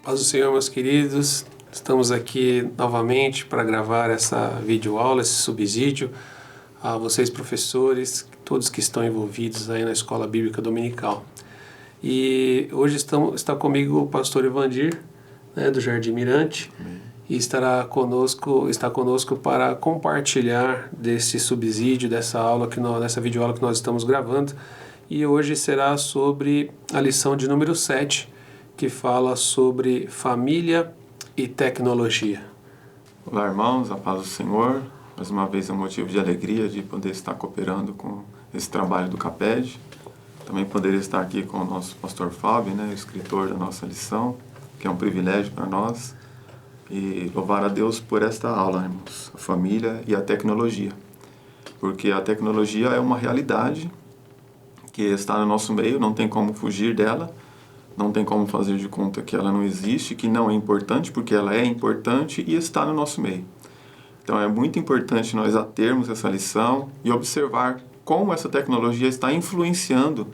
Paz do Senhor, meus queridos. Estamos aqui novamente para gravar essa videoaula, esse subsídio a vocês professores, todos que estão envolvidos aí na Escola Bíblica Dominical. E hoje está comigo o pastor Evandir, do Jardim Mirante, e está conosco para compartilhar desse subsídio, dessa videoaula que nós estamos gravando. E hoje será sobre a lição de número 7, que fala sobre família e tecnologia. Olá, irmãos, a paz do Senhor. Mais uma vez é um motivo de alegria de poder estar cooperando com esse trabalho do CAPED. Também poder estar aqui com o nosso pastor Fábio, o escritor da nossa lição, que é um privilégio para nós. E louvar a Deus por esta aula, irmãos, a família e a tecnologia. Porque a tecnologia é uma realidade que está no nosso meio, não tem como fugir dela. Não tem como fazer de conta que ela não existe, que não é importante, porque ela é importante e está no nosso meio. Então é muito importante nós atermos essa lição e observar como essa tecnologia está influenciando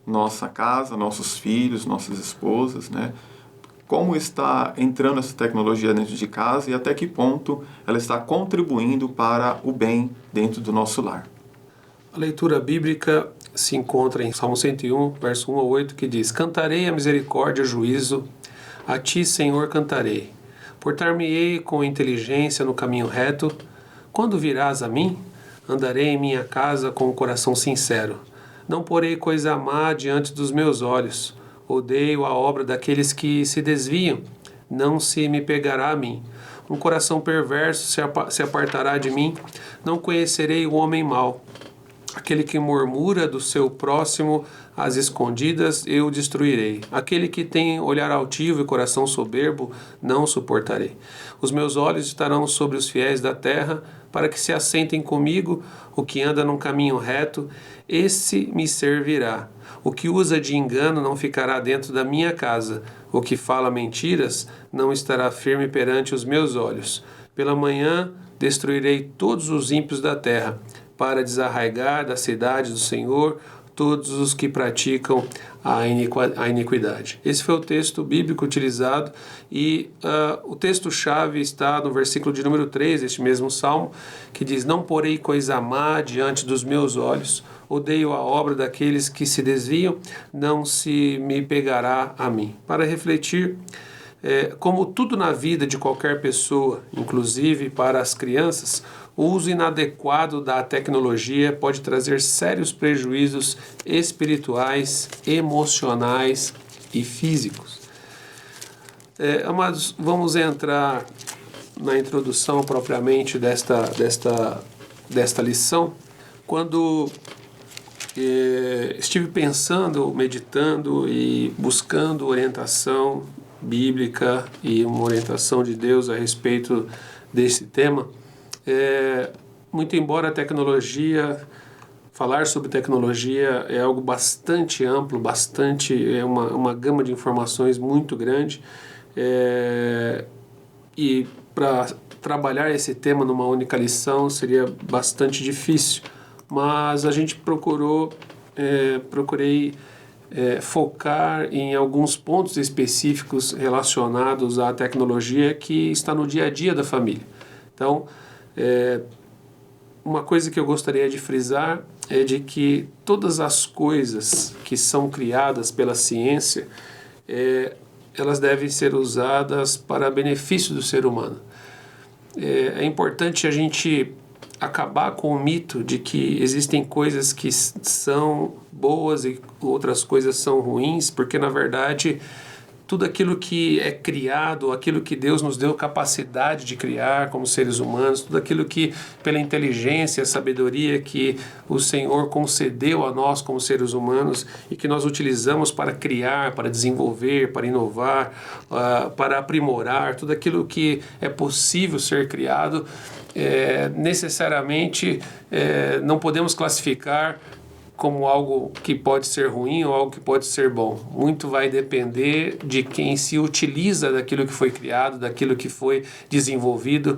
nossa casa, nossos filhos, nossas esposas, Como está entrando essa tecnologia dentro de casa e até que ponto ela está contribuindo para o bem dentro do nosso lar. A leitura bíblica se encontra em Salmo 101, verso 1 a 8, que diz: Cantarei a misericórdia e o juízo, a ti, Senhor, cantarei. Portar-me-ei com inteligência no caminho reto. Quando virás a mim, andarei em minha casa com o coração sincero. Não porei coisa má diante dos meus olhos. Odeio a obra daqueles que se desviam. Não se me pegará a mim. Um coração perverso se apartará de mim. Não conhecerei o homem mau. Aquele que murmura do seu próximo às escondidas, eu o destruirei. Aquele que tem olhar altivo e coração soberbo, não suportarei. Os meus olhos estarão sobre os fiéis da terra, para que se assentem comigo. O que anda num caminho reto, esse me servirá. O que usa de engano não ficará dentro da minha casa. O que fala mentiras não estará firme perante os meus olhos. Pela manhã destruirei todos os ímpios da terra, para desarraigar da cidade do Senhor todos os que praticam a iniquidade. Esse foi o texto bíblico utilizado e o texto-chave está no versículo de número 3 deste mesmo salmo, que diz: Não porei coisa má diante dos meus olhos, odeio a obra daqueles que se desviam, não se me pegará a mim. Para refletir, como tudo na vida de qualquer pessoa, inclusive para as crianças, o uso inadequado da tecnologia pode trazer sérios prejuízos espirituais, emocionais e físicos. Amados, vamos entrar na introdução propriamente desta lição. Quando estive pensando, meditando e buscando orientação bíblica e uma orientação de Deus a respeito desse tema, muito embora a tecnologia, falar sobre tecnologia é algo bastante amplo, uma gama de informações muito grande, e para trabalhar esse tema numa única lição seria bastante difícil, mas a gente procurei focar em alguns pontos específicos relacionados à tecnologia que está no dia a dia da família. Então, uma coisa que eu gostaria de frisar é de que todas as coisas que são criadas pela ciência, elas devem ser usadas para benefício do ser humano. É importante a gente acabar com o mito de que existem coisas que são boas e outras coisas são ruins, porque na verdade tudo aquilo que é criado, aquilo que Deus nos deu capacidade de criar como seres humanos, tudo aquilo que pela inteligência, sabedoria que o Senhor concedeu a nós como seres humanos e que nós utilizamos para criar, para desenvolver, para inovar, para aprimorar, tudo aquilo que é possível ser criado, necessariamente não podemos classificar como algo que pode ser ruim ou algo que pode ser bom. Muito vai depender de quem se utiliza daquilo que foi criado, daquilo que foi desenvolvido.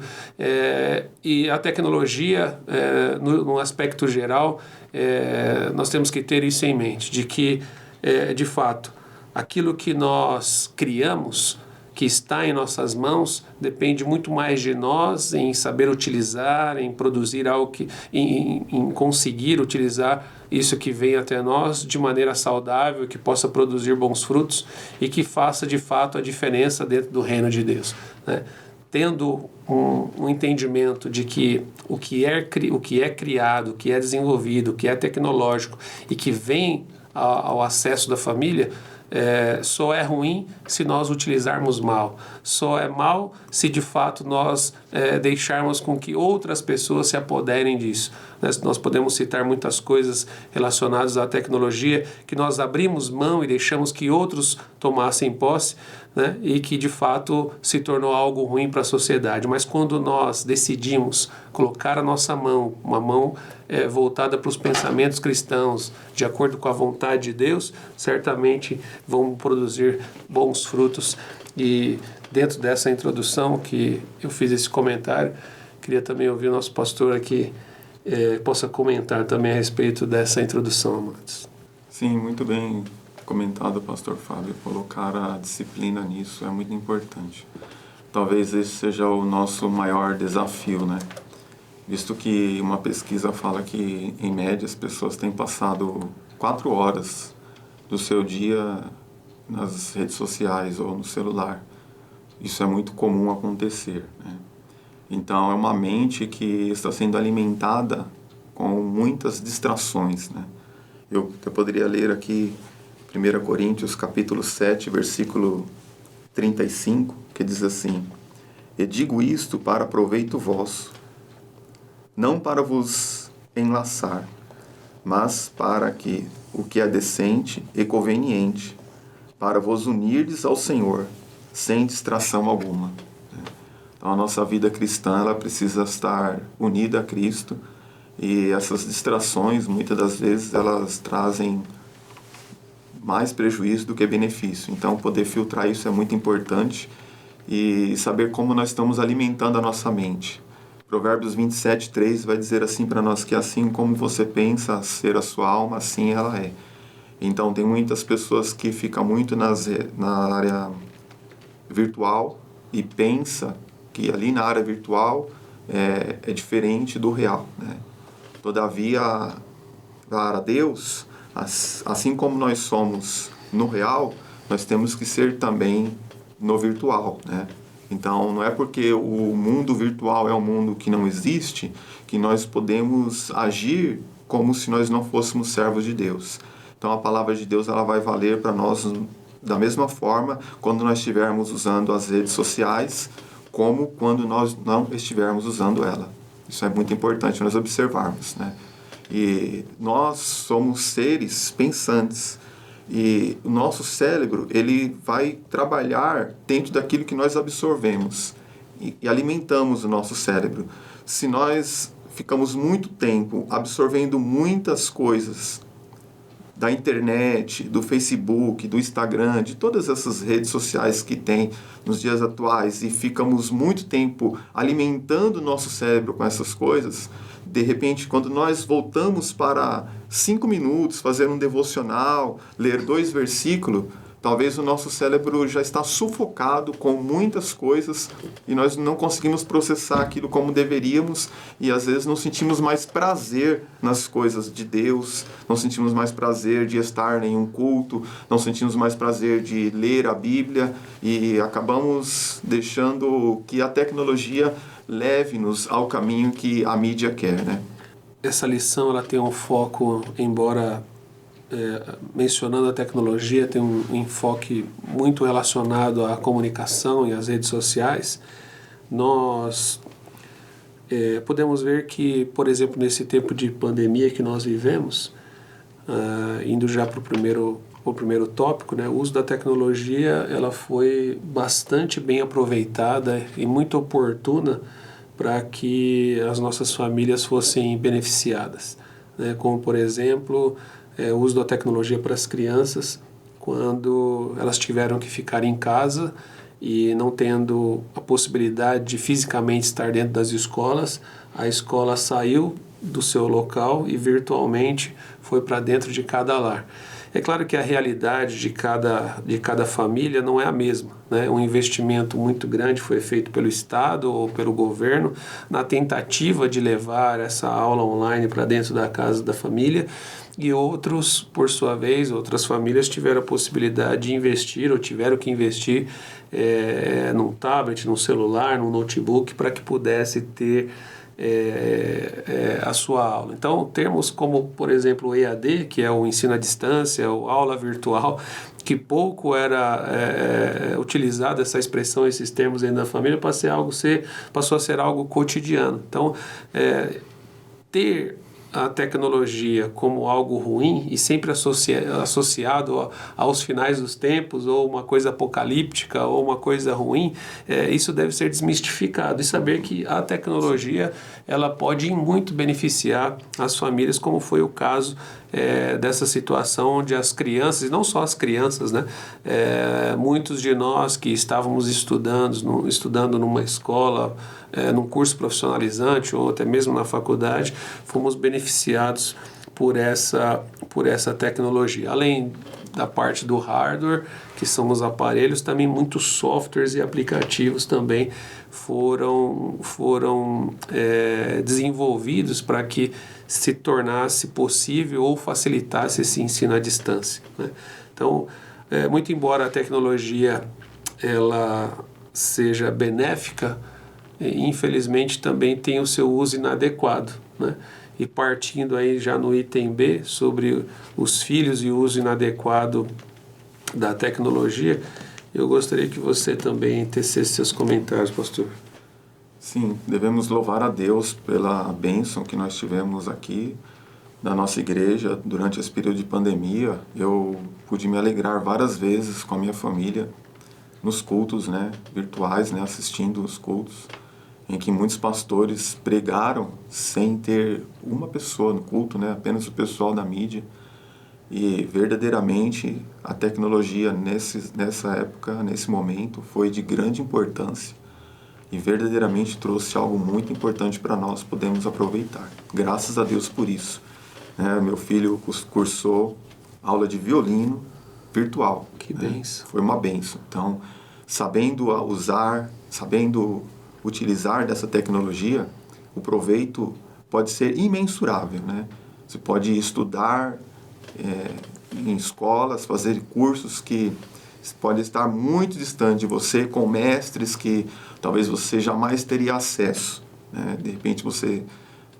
E a tecnologia, no aspecto geral, nós temos que ter isso em mente, de que, de fato, aquilo que nós criamos que está em nossas mãos depende muito mais de nós em saber utilizar, em produzir algo em conseguir utilizar isso que vem até nós de maneira saudável, que possa produzir bons frutos e que faça de fato a diferença dentro do reino de Deus, né? Tendo um entendimento de que o que é criado, o que é desenvolvido, o que é tecnológico e que vem ao acesso da família, só é ruim se nós utilizarmos mal. Só é mal se de fato nós deixarmos com que outras pessoas se apoderem disso. Nós podemos citar muitas coisas relacionadas à tecnologia que nós abrimos mão e deixamos que outros tomassem posse, né? E que de fato se tornou algo ruim para a sociedade. Mas quando nós decidimos colocar a nossa mão, uma mão voltada para os pensamentos cristãos, de acordo com a vontade de Deus, certamente vão produzir bons frutos. E dentro dessa introdução que eu fiz esse comentário, queria também ouvir o nosso pastor aqui, possa comentar também a respeito dessa introdução, amados. Sim, muito bem comentado, pastor Fábio. Colocar a disciplina nisso é muito importante. Talvez esse seja o nosso maior desafio, né? Visto que uma pesquisa fala que, em média, as pessoas têm passado 4 horas do seu dia nas redes sociais ou no celular. Isso é muito comum acontecer, né? Então, é uma mente que está sendo alimentada com muitas distrações, né? Eu poderia ler aqui 1 Coríntios, capítulo 7, versículo 35, que diz assim: E digo isto para proveito vosso, não para vos enlaçar, mas para que o que é decente e conveniente, para vos unirdes ao Senhor, sem distração alguma. Então, a nossa vida cristã, ela precisa estar unida a Cristo, e essas distrações, muitas das vezes, elas trazem mais prejuízo do que benefício. Então, poder filtrar isso é muito importante e saber como nós estamos alimentando a nossa mente. Provérbios 27:3 vai dizer assim para nós, que assim como você pensa ser a sua alma, assim ela é. Então, tem muitas pessoas que ficam muito na área virtual e pensa que ali na área virtual é diferente do real, né? Todavia, para Deus, assim como nós somos no real, nós temos que ser também no virtual, né? Então, não é porque o mundo virtual é um mundo que não existe que nós podemos agir como se nós não fôssemos servos de Deus. Então, a palavra de Deus, ela vai valer para nós da mesma forma quando nós estivermos usando as redes sociais, como quando nós não estivermos usando ela. Isso é muito importante nós observarmos, né? E nós somos seres pensantes. E o nosso cérebro, ele vai trabalhar dentro daquilo que nós absorvemos e alimentamos o nosso cérebro. Se nós ficamos muito tempo absorvendo muitas coisas da internet, do Facebook, do Instagram, de todas essas redes sociais que tem nos dias atuais, e ficamos muito tempo alimentando o nosso cérebro com essas coisas, de repente, quando nós voltamos para 5 minutos, fazer um devocional, ler 2 versículos, talvez o nosso cérebro já está sufocado com muitas coisas e nós não conseguimos processar aquilo como deveríamos, e às vezes não sentimos mais prazer nas coisas de Deus, não sentimos mais prazer de estar em um culto, não sentimos mais prazer de ler a Bíblia, e acabamos deixando que a tecnologia leve-nos ao caminho que a mídia quer, né? Essa lição, ela tem um foco, embora mencionando a tecnologia, tem um enfoque muito relacionado à comunicação e às redes sociais. Nós podemos ver que, por exemplo, nesse tempo de pandemia que nós vivemos, indo já para o primeiro tópico, né, o uso da tecnologia, ela foi bastante bem aproveitada e muito oportuna para que as nossas famílias fossem beneficiadas, né? Como, por exemplo, o uso da tecnologia para as crianças, quando elas tiveram que ficar em casa e não tendo a possibilidade de fisicamente estar dentro das escolas, a escola saiu do seu local e virtualmente foi para dentro de cada lar. É claro que a realidade de cada família não é a mesma, né? Um investimento muito grande foi feito pelo Estado ou pelo governo na tentativa de levar essa aula online para dentro da casa da família, e outros, por sua vez, outras famílias tiveram a possibilidade de investir ou tiveram que investir num tablet, num celular, num notebook para que pudesse ter a sua aula. Então, termos como, por exemplo, o EAD, que é o ensino à distância, ou aula virtual, que pouco era utilizada essa expressão, esses termos dentro da família, passou a ser algo cotidiano. Então, ter a tecnologia como algo ruim e sempre associado aos finais dos tempos, ou uma coisa apocalíptica, ou uma coisa ruim, isso deve ser desmistificado, e saber que a tecnologia ela pode muito beneficiar as famílias, como foi o caso dessa situação onde as crianças, e não só as crianças, né? Muitos de nós que estávamos estudando numa escola, num curso profissionalizante ou até mesmo na faculdade, fomos beneficiados por essa tecnologia. Além da parte do hardware, que são os aparelhos, também muitos softwares e aplicativos também foram desenvolvidos para que se tornasse possível ou facilitasse esse ensino à distância, né? Então, muito embora a tecnologia ela seja benéfica, infelizmente também tem o seu uso inadequado, né? E partindo aí já no item B, sobre os filhos e o uso inadequado da tecnologia, eu gostaria que você também tecesse seus comentários, pastor. Sim, devemos louvar a Deus pela bênção que nós tivemos aqui na nossa igreja durante esse período de pandemia. Eu pude me alegrar várias vezes com a minha família nos cultos, né, virtuais, né, assistindo os cultos, em que muitos pastores pregaram sem ter uma pessoa no culto, né, apenas o pessoal da mídia. E verdadeiramente a tecnologia nessa época, nesse momento, foi de grande importância e verdadeiramente trouxe algo muito importante para nós podermos aproveitar. Graças a Deus por isso. Meu filho cursou aula de violino virtual. Que bênção. Foi uma bênção. Então, sabendo usar, sabendo utilizar dessa tecnologia, o proveito pode ser imensurável, né? Você pode estudar em escolas, fazer cursos que podem estar muito distante de você, com mestres que talvez você jamais teria acesso, né? De repente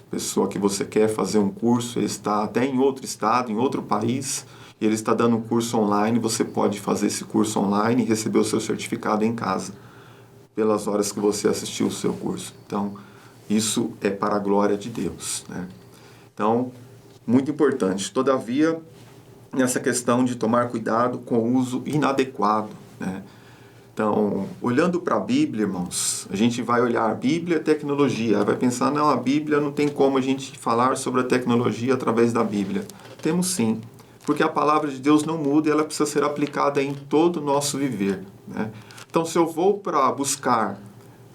pessoa que você quer fazer um curso, ele está até em outro estado, em outro país, e ele está dando um curso online, você pode fazer esse curso online e receber o seu certificado em casa, pelas horas que você assistiu o seu curso. Então, isso é para a glória de Deus, né? Então, muito importante. Todavia, nessa questão de tomar cuidado com o uso inadequado, né? Então, olhando para a Bíblia, irmãos, a gente vai olhar a Bíblia e a tecnologia. Vai pensar, não, a Bíblia não tem como a gente falar sobre a tecnologia através da Bíblia. Temos sim, porque a palavra de Deus não muda e ela precisa ser aplicada em todo o nosso viver, né? Então, se eu vou para buscar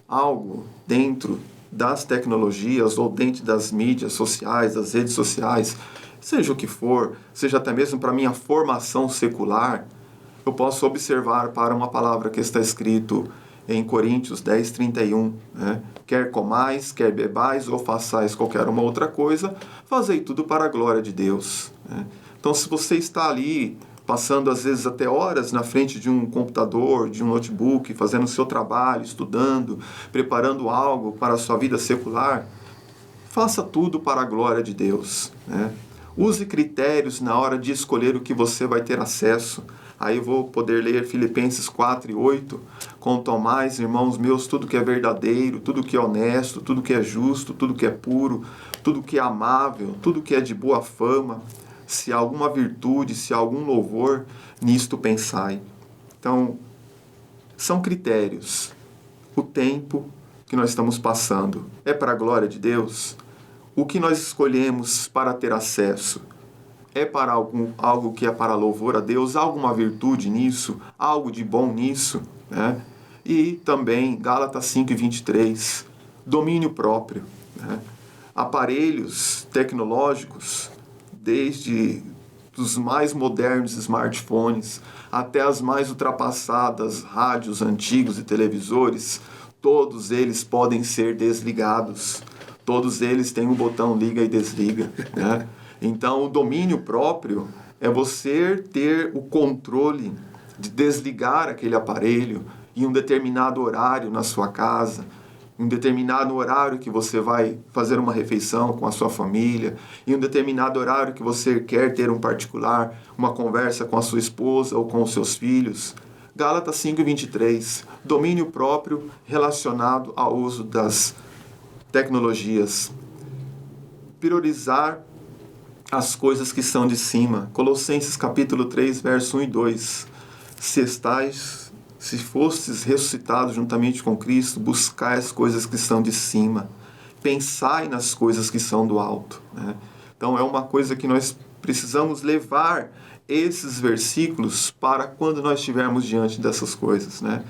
algo dentro das tecnologias ou dentro das mídias sociais, das redes sociais, seja o que for, seja até mesmo para minha formação secular, eu posso observar para uma palavra que está escrito em Coríntios 10:31, né? Quer comais, quer bebais ou façais qualquer uma outra coisa, fazei tudo para a glória de Deus, né? Então, se você está ali passando às vezes até horas na frente de um computador, de um notebook, fazendo o seu trabalho, estudando, preparando algo para a sua vida secular, faça tudo para a glória de Deus, né? Use critérios na hora de escolher o que você vai ter acesso. Aí eu vou poder ler Filipenses 4:8. Quanto ao mais, irmãos meus, tudo que é verdadeiro, tudo que é honesto, tudo que é justo, tudo que é puro, tudo que é amável, tudo que é de boa fama, se há alguma virtude, se há algum louvor, nisto pensai. Então, são critérios. O tempo que nós estamos passando é para a glória de Deus? O que nós escolhemos para ter acesso é para algo que é para louvor a Deus? Há alguma virtude nisso? Há algo de bom nisso, né? E também, Gálatas 5:23, domínio próprio, né? Aparelhos tecnológicos, desde dos mais modernos smartphones até as mais ultrapassadas rádios antigos e televisores, todos eles podem ser desligados. Todos eles têm um botão liga e desliga, né? Então, o domínio próprio é você ter o controle de desligar aquele aparelho em um determinado horário na sua casa, em um determinado horário que você vai fazer uma refeição com a sua família, em um determinado horário que você quer ter um particular, uma conversa com a sua esposa ou com os seus filhos. Gálatas 5:23, domínio próprio relacionado ao uso das tecnologias. Priorizar as coisas que são de cima. Colossenses capítulo 3, verso 1 e 2. Se fostes ressuscitados juntamente com Cristo, buscai as coisas que são de cima. Pensai nas coisas que são do alto, né? Então é uma coisa que nós precisamos levar esses versículos para quando nós estivermos diante dessas coisas, né?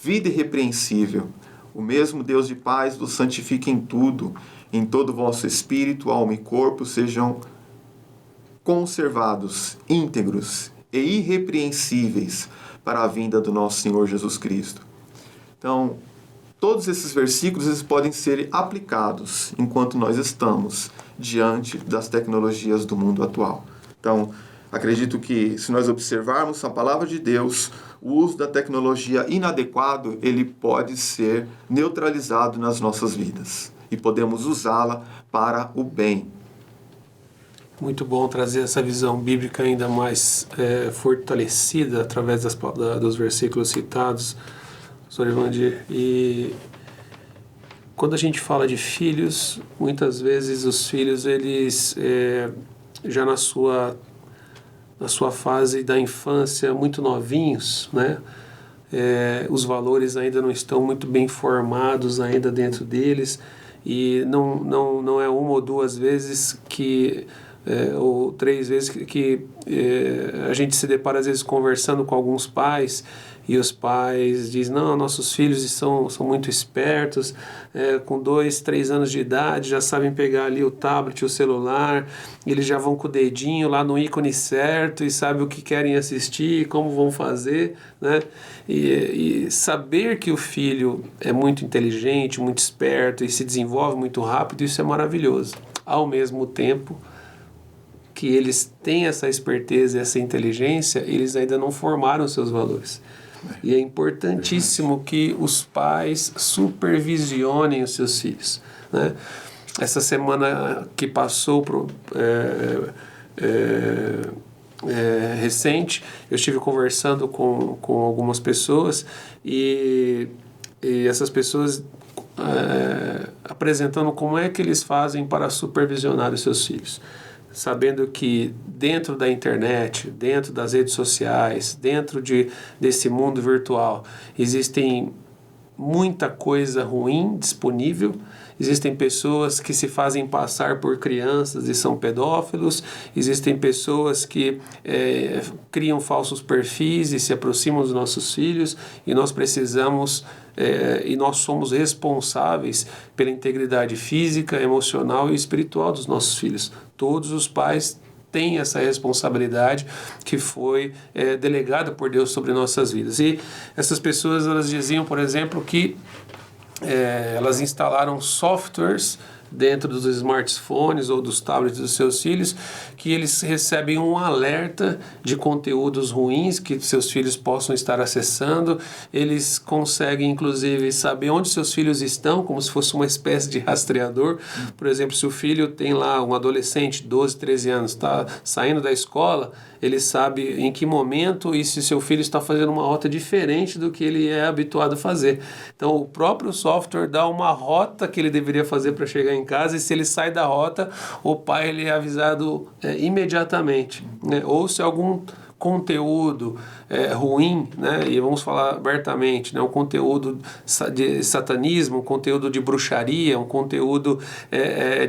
Vida irrepreensível. O mesmo Deus de paz vos santifique em tudo, em todo o vosso espírito, alma e corpo sejam conservados, íntegros e irrepreensíveis para a vinda do nosso Senhor Jesus Cristo. Então, todos esses versículos eles podem ser aplicados enquanto nós estamos diante das tecnologias do mundo atual. Então, acredito que se nós observarmos a palavra de Deus, o uso da tecnologia inadequado, ele pode ser neutralizado nas nossas vidas e podemos usá-la para o bem. Muito bom trazer essa visão bíblica ainda mais fortalecida através dos versículos citados, Sr. Evandir. E quando a gente fala de filhos, muitas vezes os filhos, eles já na sua fase da infância, muito novinhos, né? Os valores ainda não estão muito bem formados ainda dentro deles, e não é uma ou duas vezes ou 3 vezes que a gente se depara às vezes conversando com alguns pais, e os pais dizem, não, nossos filhos são muito espertos, com 2, 3 anos de idade já sabem pegar ali o tablet, o celular, eles já vão com o dedinho lá no ícone certo e sabem o que querem assistir, como vão fazer, né? E saber que o filho é muito inteligente, muito esperto e se desenvolve muito rápido, isso é maravilhoso. Ao mesmo tempo que eles têm essa esperteza e essa inteligência, eles ainda não formaram seus valores. E é importantíssimo que os pais supervisionem os seus filhos, né? Essa semana que passou recente, eu estive conversando com algumas pessoas e essas pessoas apresentando como é que eles fazem para supervisionar os seus filhos, sabendo que dentro da internet, dentro das redes sociais, dentro desse mundo virtual, existem muita coisa ruim disponível. Existem pessoas que se fazem passar por crianças e são pedófilos. Existem pessoas que criam falsos perfis e se aproximam dos nossos filhos, e nós precisamos e nós somos responsáveis pela integridade física, emocional e espiritual dos nossos filhos. Todos os pais têm essa responsabilidade que foi delegada por Deus sobre nossas vidas. E essas pessoas, elas diziam, por exemplo, que elas instalaram softwares dentro dos smartphones ou dos tablets dos seus filhos, que eles recebem um alerta de conteúdos ruins que seus filhos possam estar acessando. Eles conseguem, inclusive, saber onde seus filhos estão, como se fosse uma espécie de rastreador. Por exemplo, se o filho tem lá um adolescente, 12, 13 anos, está saindo da escola, ele sabe em que momento e se seu filho está fazendo uma rota diferente do que ele é habituado a fazer. Então, o próprio software dá uma rota que ele deveria fazer para chegar em casa, e se ele sai da rota, o pai ele é avisado imediatamente, né? Ou se algum conteúdo ruim, né? E vamos falar abertamente, né? Um conteúdo de satanismo, um conteúdo de bruxaria, um conteúdo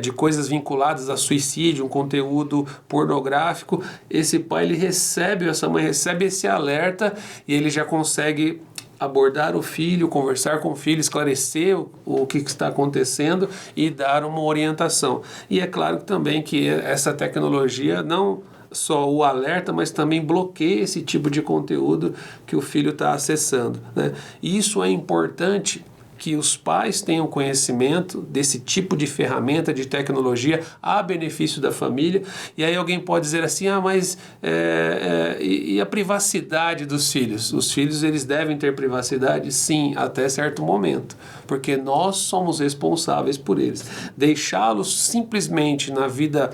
de coisas vinculadas a suicídio, um conteúdo pornográfico, esse pai ele recebe, essa mãe recebe esse alerta, e ele já consegue abordar o filho, conversar com o filho, esclarecer o que está acontecendo e dar uma orientação. E é claro também que essa tecnologia não só o alerta, mas também bloqueia esse tipo de conteúdo que o filho está acessando, né? E isso é importante, que os pais tenham conhecimento desse tipo de ferramenta, de tecnologia, a benefício da família. E aí alguém pode dizer assim, mas e a privacidade dos filhos? Os filhos, eles devem ter privacidade? Sim, até certo momento, porque nós somos responsáveis por eles. Deixá-los simplesmente na vida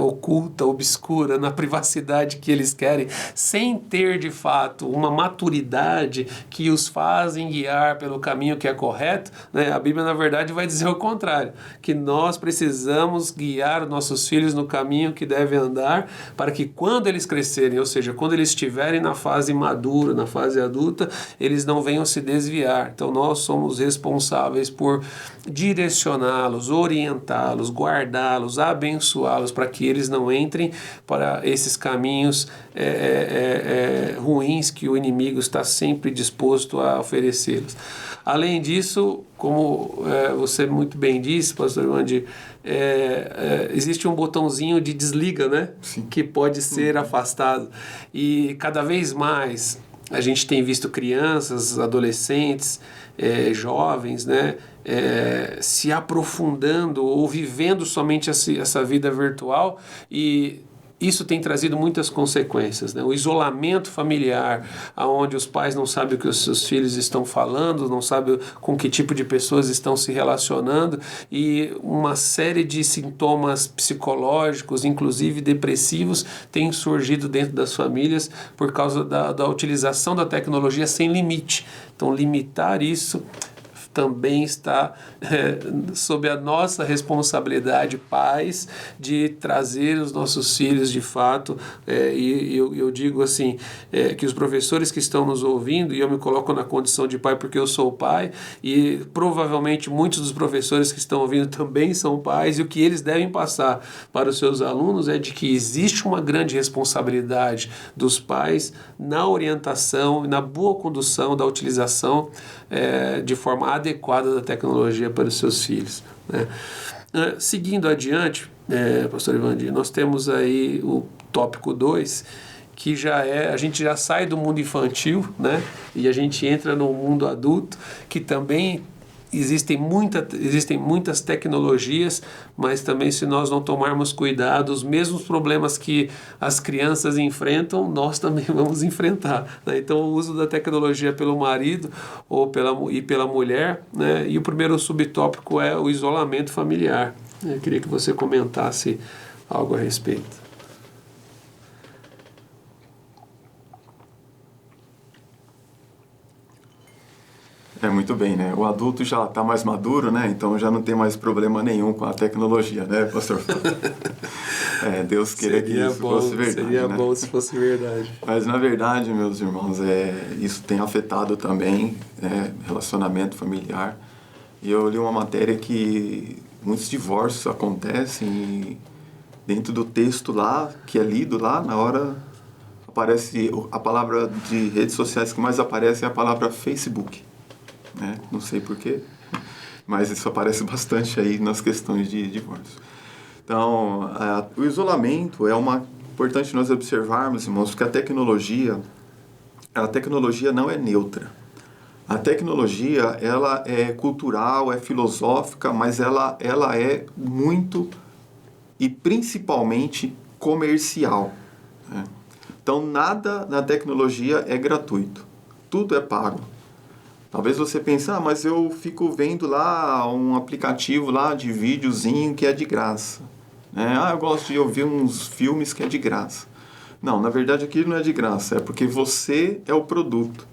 oculta, obscura, na privacidade que eles querem, sem ter de fato uma maturidade que os fazem guiar pelo caminho que é correto, né? A Bíblia, na verdade, vai dizer o contrário, que nós precisamos guiar os nossos filhos no caminho que devem andar, para que quando eles crescerem, ou seja, quando eles estiverem na fase madura, na fase adulta, eles não venham se desviar. Então nós somos responsáveis por direcioná-los, orientá-los, guardá-los, abençoá-los, para que eles não entrem para esses caminhos ruins que o inimigo está sempre disposto a oferecê-los. Além disso, como você muito bem disse, pastor Wandir, existe um botãozinho de desliga, né? Sim. Que pode ser afastado. E cada vez mais a gente tem visto crianças, adolescentes, jovens, né? Se aprofundando ou vivendo somente essa vida virtual, e isso tem trazido muitas consequências, né? O isolamento familiar, onde os pais não sabem o que os seus filhos estão falando, não sabem com que tipo de pessoas estão se relacionando, e uma série de sintomas psicológicos, inclusive depressivos, têm surgido dentro das famílias por causa da utilização da tecnologia sem limite. Então, limitar isso também está sob a nossa responsabilidade, pais, de trazer os nossos filhos de fato, e eu digo assim, que os professores que estão nos ouvindo, e eu me coloco na condição de pai porque eu sou pai, e provavelmente muitos dos professores que estão ouvindo também são pais, e o que eles devem passar para os seus alunos é de que existe uma grande responsabilidade dos pais na orientação e na boa condução da utilização de forma adequada da tecnologia para os seus filhos, né? Seguindo adiante, pastor Wandir, nós temos aí o tópico 2, que a gente já sai do mundo infantil, né? E a gente entra no mundo adulto, que também existem muitas tecnologias, mas também, se nós não tomarmos cuidado, os mesmos problemas que as crianças enfrentam, nós também vamos enfrentar, né? Então, o uso da tecnologia pelo marido e pela mulher, né? E o primeiro subtópico é o isolamento familiar. Eu queria que você comentasse algo a respeito. Muito bem, né? O adulto já está mais maduro, né? Então já não tem mais problema nenhum com a tecnologia, né, pastor Fábio? Deus queria que isso fosse verdade. Seria né? bom se fosse verdade. Mas na verdade, meus irmãos, isso tem afetado também, né, relacionamento familiar. E eu li uma matéria que muitos divórcios acontecem e dentro do texto lá, que é lido lá, na hora aparece a palavra de redes sociais que mais aparece é a palavra Facebook. Não sei porquê, mas isso aparece bastante aí nas questões de divórcio. Então, o isolamento é importante nós observarmos, irmãos, porque a tecnologia não é neutra. A tecnologia, ela é cultural, é filosófica, mas ela é muito e principalmente comercial, né? Então, nada na tecnologia é gratuito, tudo é pago. Talvez você pense, mas eu fico vendo lá um aplicativo lá de videozinho que é de graça, né? Eu gosto de ouvir uns filmes que é de graça. Não, na verdade aquilo não é de graça, é porque você é o produto.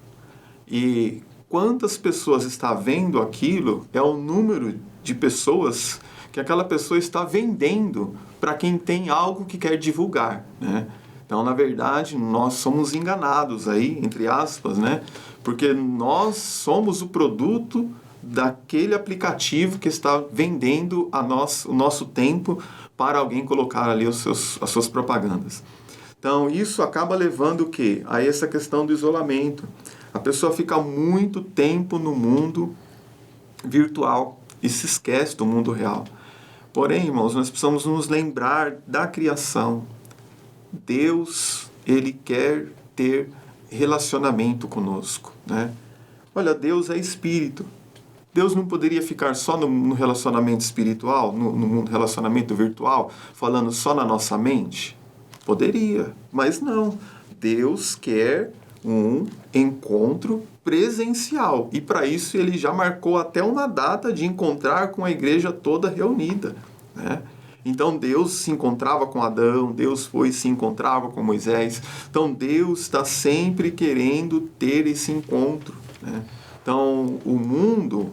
E quantas pessoas está vendo aquilo é o número de pessoas que aquela pessoa está vendendo para quem tem algo que quer divulgar, né? Então, na verdade, nós somos enganados aí, entre aspas, né? Porque nós somos o produto daquele aplicativo que está vendendo o nosso tempo para alguém colocar ali as suas propagandas. Então, isso acaba levando o quê? A essa questão do isolamento. A pessoa fica muito tempo no mundo virtual e se esquece do mundo real. Porém, irmãos, nós precisamos nos lembrar da criação. Deus, Ele quer ter relacionamento conosco, né? Olha, Deus é espírito. Deus não poderia ficar só no relacionamento espiritual, no relacionamento virtual, falando só na nossa mente? Poderia, mas não. Deus quer um encontro presencial. E para isso ele já marcou até uma data de encontrar com a igreja toda reunida, né? Então Deus se encontrava com Adão, Deus se encontrava com Moisés. Então Deus está sempre querendo ter esse encontro, né? Então o mundo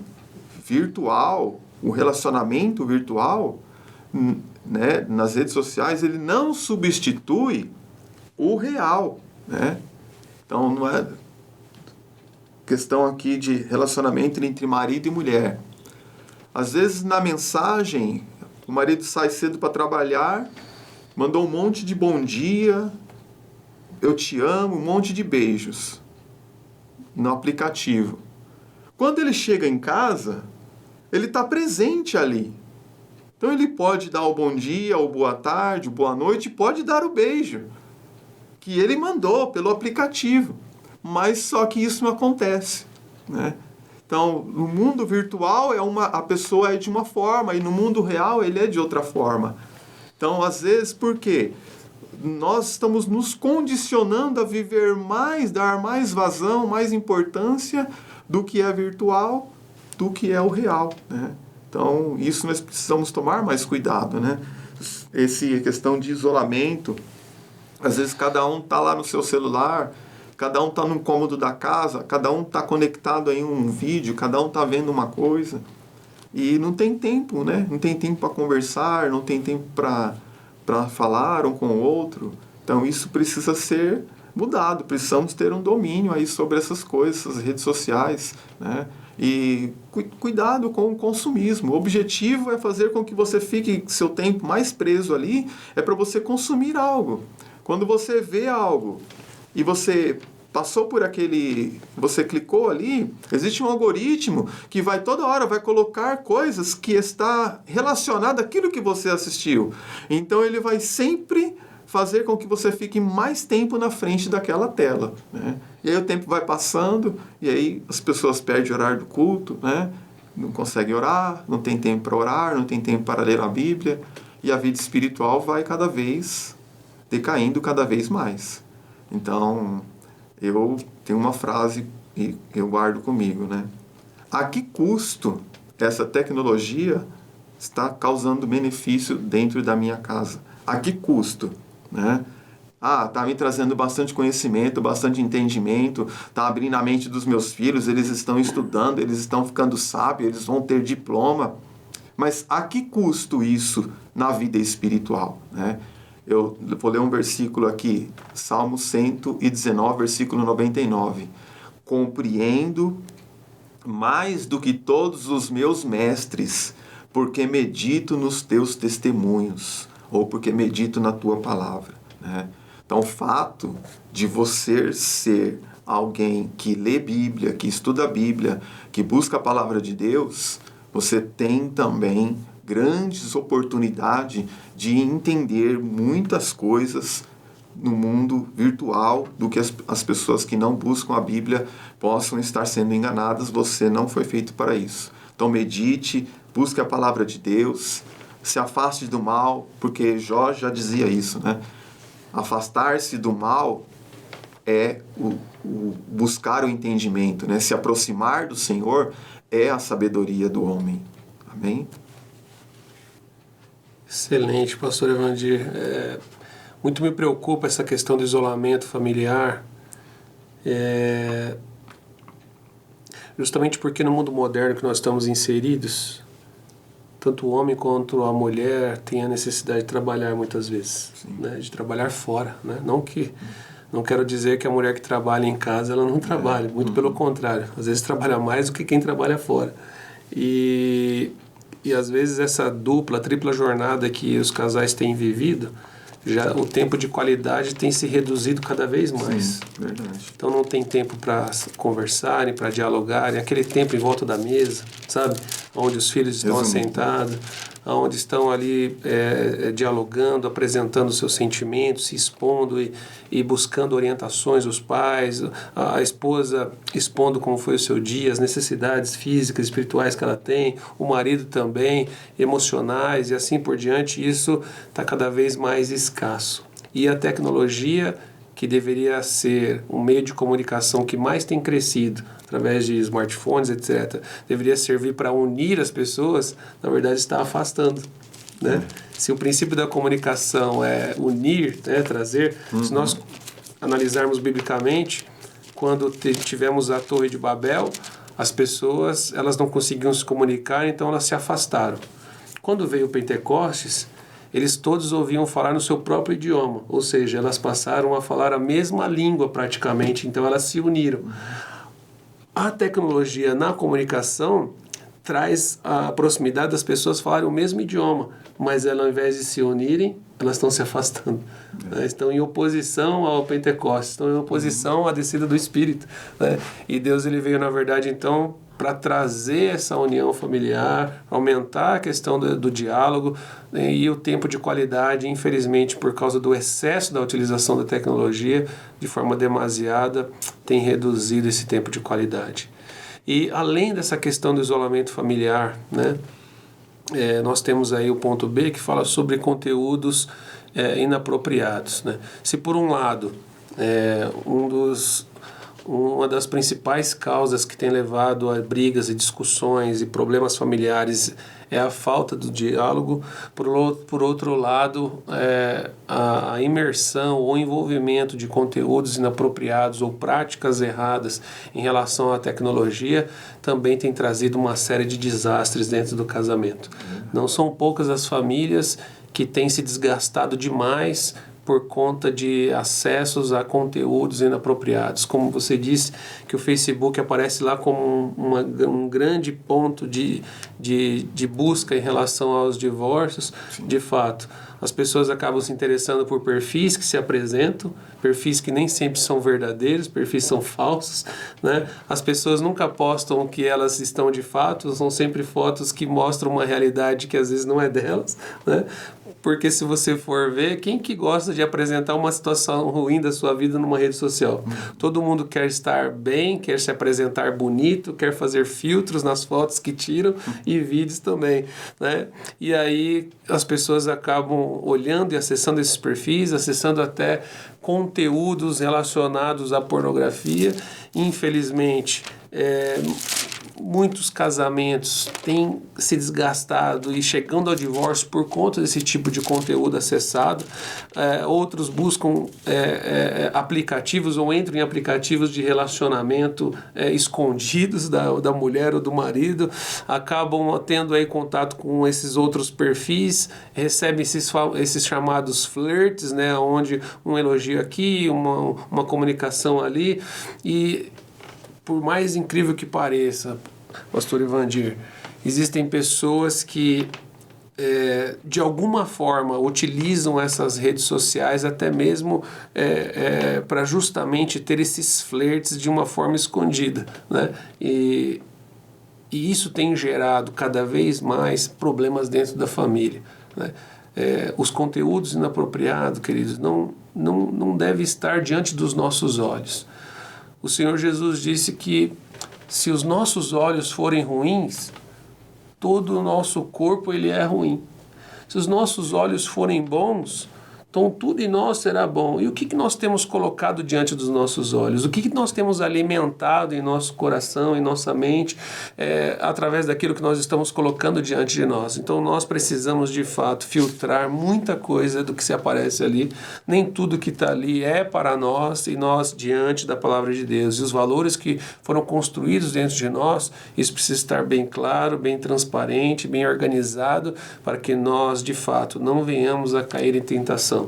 virtual, o relacionamento virtual, né, nas redes sociais, ele não substitui o real, né? Então não é questão aqui de relacionamento entre marido e mulher. Às vezes na mensagem o marido sai cedo para trabalhar, mandou um monte de bom dia, eu te amo, um monte de beijos no aplicativo. Quando ele chega em casa, ele está presente ali. Então ele pode dar o bom dia, o boa tarde, o boa noite, pode dar o beijo que ele mandou pelo aplicativo. Mas só que isso não acontece, né? Então, no mundo virtual a pessoa é de uma forma e no mundo real ele é de outra forma. Então, às vezes, por quê? Nós estamos nos condicionando a viver mais, dar mais vazão, mais importância do que é virtual, do que é o real, né? Então, isso nós precisamos tomar mais cuidado, né? A questão de isolamento, às vezes cada um está lá no seu celular, cada um está num cômodo da casa, cada um está conectado em um vídeo, cada um está vendo uma coisa. E não tem tempo, né? Não tem tempo para conversar, não tem tempo para falar um com o outro. Então isso precisa ser mudado. Precisamos ter um domínio aí sobre essas coisas, essas redes sociais, né? E cuidado com o consumismo. O objetivo é fazer com que você fique seu tempo mais preso ali, é para você consumir algo. Quando você vê algo e você passou por você clicou ali, existe um algoritmo que toda hora vai colocar coisas que está relacionado àquilo que você assistiu. Então ele vai sempre fazer com que você fique mais tempo na frente daquela tela, né? E aí o tempo vai passando, e aí as pessoas perdem o horário do culto, né? Não conseguem orar, não tem tempo para orar, não tem tempo para ler a Bíblia, e a vida espiritual vai cada vez decaindo cada vez mais. Então, eu tenho uma frase e eu guardo comigo, né? A que custo essa tecnologia está causando benefício dentro da minha casa? A que custo, né? Está me trazendo bastante conhecimento, bastante entendimento, está abrindo a mente dos meus filhos, eles estão estudando, eles estão ficando sábios, eles vão ter diploma. Mas a que custo isso na vida espiritual, né? Eu vou ler um versículo aqui, Salmo 119, versículo 99. Compreendo mais do que todos os meus mestres, porque medito nos teus testemunhos, ou porque medito na tua palavra, né? Então, o fato de você ser alguém que lê Bíblia, que estuda a Bíblia, que busca a palavra de Deus, você tem também grandes oportunidades de entender muitas coisas no mundo virtual do que as pessoas que não buscam a Bíblia possam estar sendo enganadas. Você não foi feito para isso. Então medite, busque a palavra de Deus, se afaste do mal, porque Jó já dizia isso, né? Afastar-se do mal é o buscar o entendimento, né? Se aproximar do Senhor é a sabedoria do homem. Amém? Excelente, pastor Evandir. Muito me preocupa essa questão do isolamento familiar, justamente porque no mundo moderno que nós estamos inseridos, tanto o homem quanto a mulher tem a necessidade de trabalhar muitas vezes, né? De trabalhar fora, né? Não quero dizer que a mulher que trabalha em casa ela não trabalha, muito pelo contrário, às vezes trabalha mais do que quem trabalha fora. E às vezes essa dupla, tripla jornada que os casais têm vivido, já o tempo de qualidade tem se reduzido cada vez mais. Sim, verdade. Então não tem tempo para conversarem, para dialogarem, aquele tempo em volta da mesa, sabe? Onde os filhos estão assentados, onde estão ali dialogando, apresentando seus sentimentos, se expondo e buscando orientações, os pais, a esposa expondo como foi o seu dia, as necessidades físicas, espirituais que ela tem, o marido também, emocionais e assim por diante. Isso está cada vez mais escasso. E a tecnologia, que deveria ser um meio de comunicação que mais tem crescido, através de smartphones, etc., deveria servir para unir as pessoas, na verdade está afastando, né? Se o princípio da comunicação é unir, né, trazer, se nós analisarmos biblicamente, quando tivemos a Torre de Babel, as pessoas elas não conseguiam se comunicar, então elas se afastaram. Quando veio o Pentecostes, eles todos ouviam falar no seu próprio idioma, ou seja, elas passaram a falar a mesma língua praticamente, então elas se uniram. A tecnologia na comunicação traz a proximidade das pessoas falarem o mesmo idioma, mas elas, ao invés de se unirem, elas estão se afastando. Né? Estão em oposição ao Pentecostes, estão em oposição à descida do Espírito. Né? E Deus ele veio, na verdade, então, para trazer essa união familiar, aumentar a questão do diálogo, né? E o tempo de qualidade, infelizmente, por causa do excesso da utilização da tecnologia, de forma demasiada, tem reduzido esse tempo de qualidade. E além dessa questão do isolamento familiar, né? Nós temos aí o ponto B, que fala sobre conteúdos inapropriados. Né? Se por um lado, uma das principais causas que tem levado a brigas e discussões e problemas familiares é a falta do diálogo, por outro lado, a imersão ou envolvimento de conteúdos inapropriados ou práticas erradas em relação à tecnologia também tem trazido uma série de desastres dentro do casamento. Não são poucas as famílias que têm se desgastado demais por conta de acessos a conteúdos inapropriados. Como você disse, que o Facebook aparece lá como um grande ponto de busca em relação aos divórcios. Sim. De fato, as pessoas acabam se interessando por perfis que se apresentam, perfis que nem sempre são verdadeiros, perfis são falsos, né? As pessoas nunca postam o que elas estão de fato, são sempre fotos que mostram uma realidade que às vezes não é delas, né? Porque se você for ver, quem que gosta de apresentar uma situação ruim da sua vida numa rede social? Todo mundo quer estar bem, quer se apresentar bonito, quer fazer filtros nas fotos que tiram e vídeos também, né? E aí as pessoas acabam olhando e acessando esses perfis, acessando até conteúdos relacionados à pornografia. Infelizmente, muitos casamentos têm se desgastado e chegando ao divórcio por conta desse tipo de conteúdo acessado. Outros buscam aplicativos ou entram em aplicativos de relacionamento escondidos da mulher ou do marido, acabam tendo aí contato com esses outros perfis, recebem esses chamados flirts, né, onde um elogio aqui, uma comunicação ali. E por mais incrível que pareça, pastor Ivandir, existem pessoas que de alguma forma utilizam essas redes sociais até mesmo para justamente ter esses flertes de uma forma escondida, né? E isso tem gerado cada vez mais problemas dentro da família, né? Os conteúdos inapropriados, queridos, não devem estar diante dos nossos olhos. O Senhor Jesus disse que se os nossos olhos forem ruins, todo o nosso corpo ele é ruim. Se os nossos olhos forem bons, então tudo em nós será bom. E o que nós temos colocado diante dos nossos olhos? O que nós temos alimentado em nosso coração, em nossa mente, através daquilo que nós estamos colocando diante de nós? Então nós precisamos de fato filtrar muita coisa do que se aparece ali. Nem tudo que está ali é para nós e nós diante da palavra de Deus. E os valores que foram construídos dentro de nós, isso precisa estar bem claro, bem transparente, bem organizado, para que nós de fato não venhamos a cair em tentação.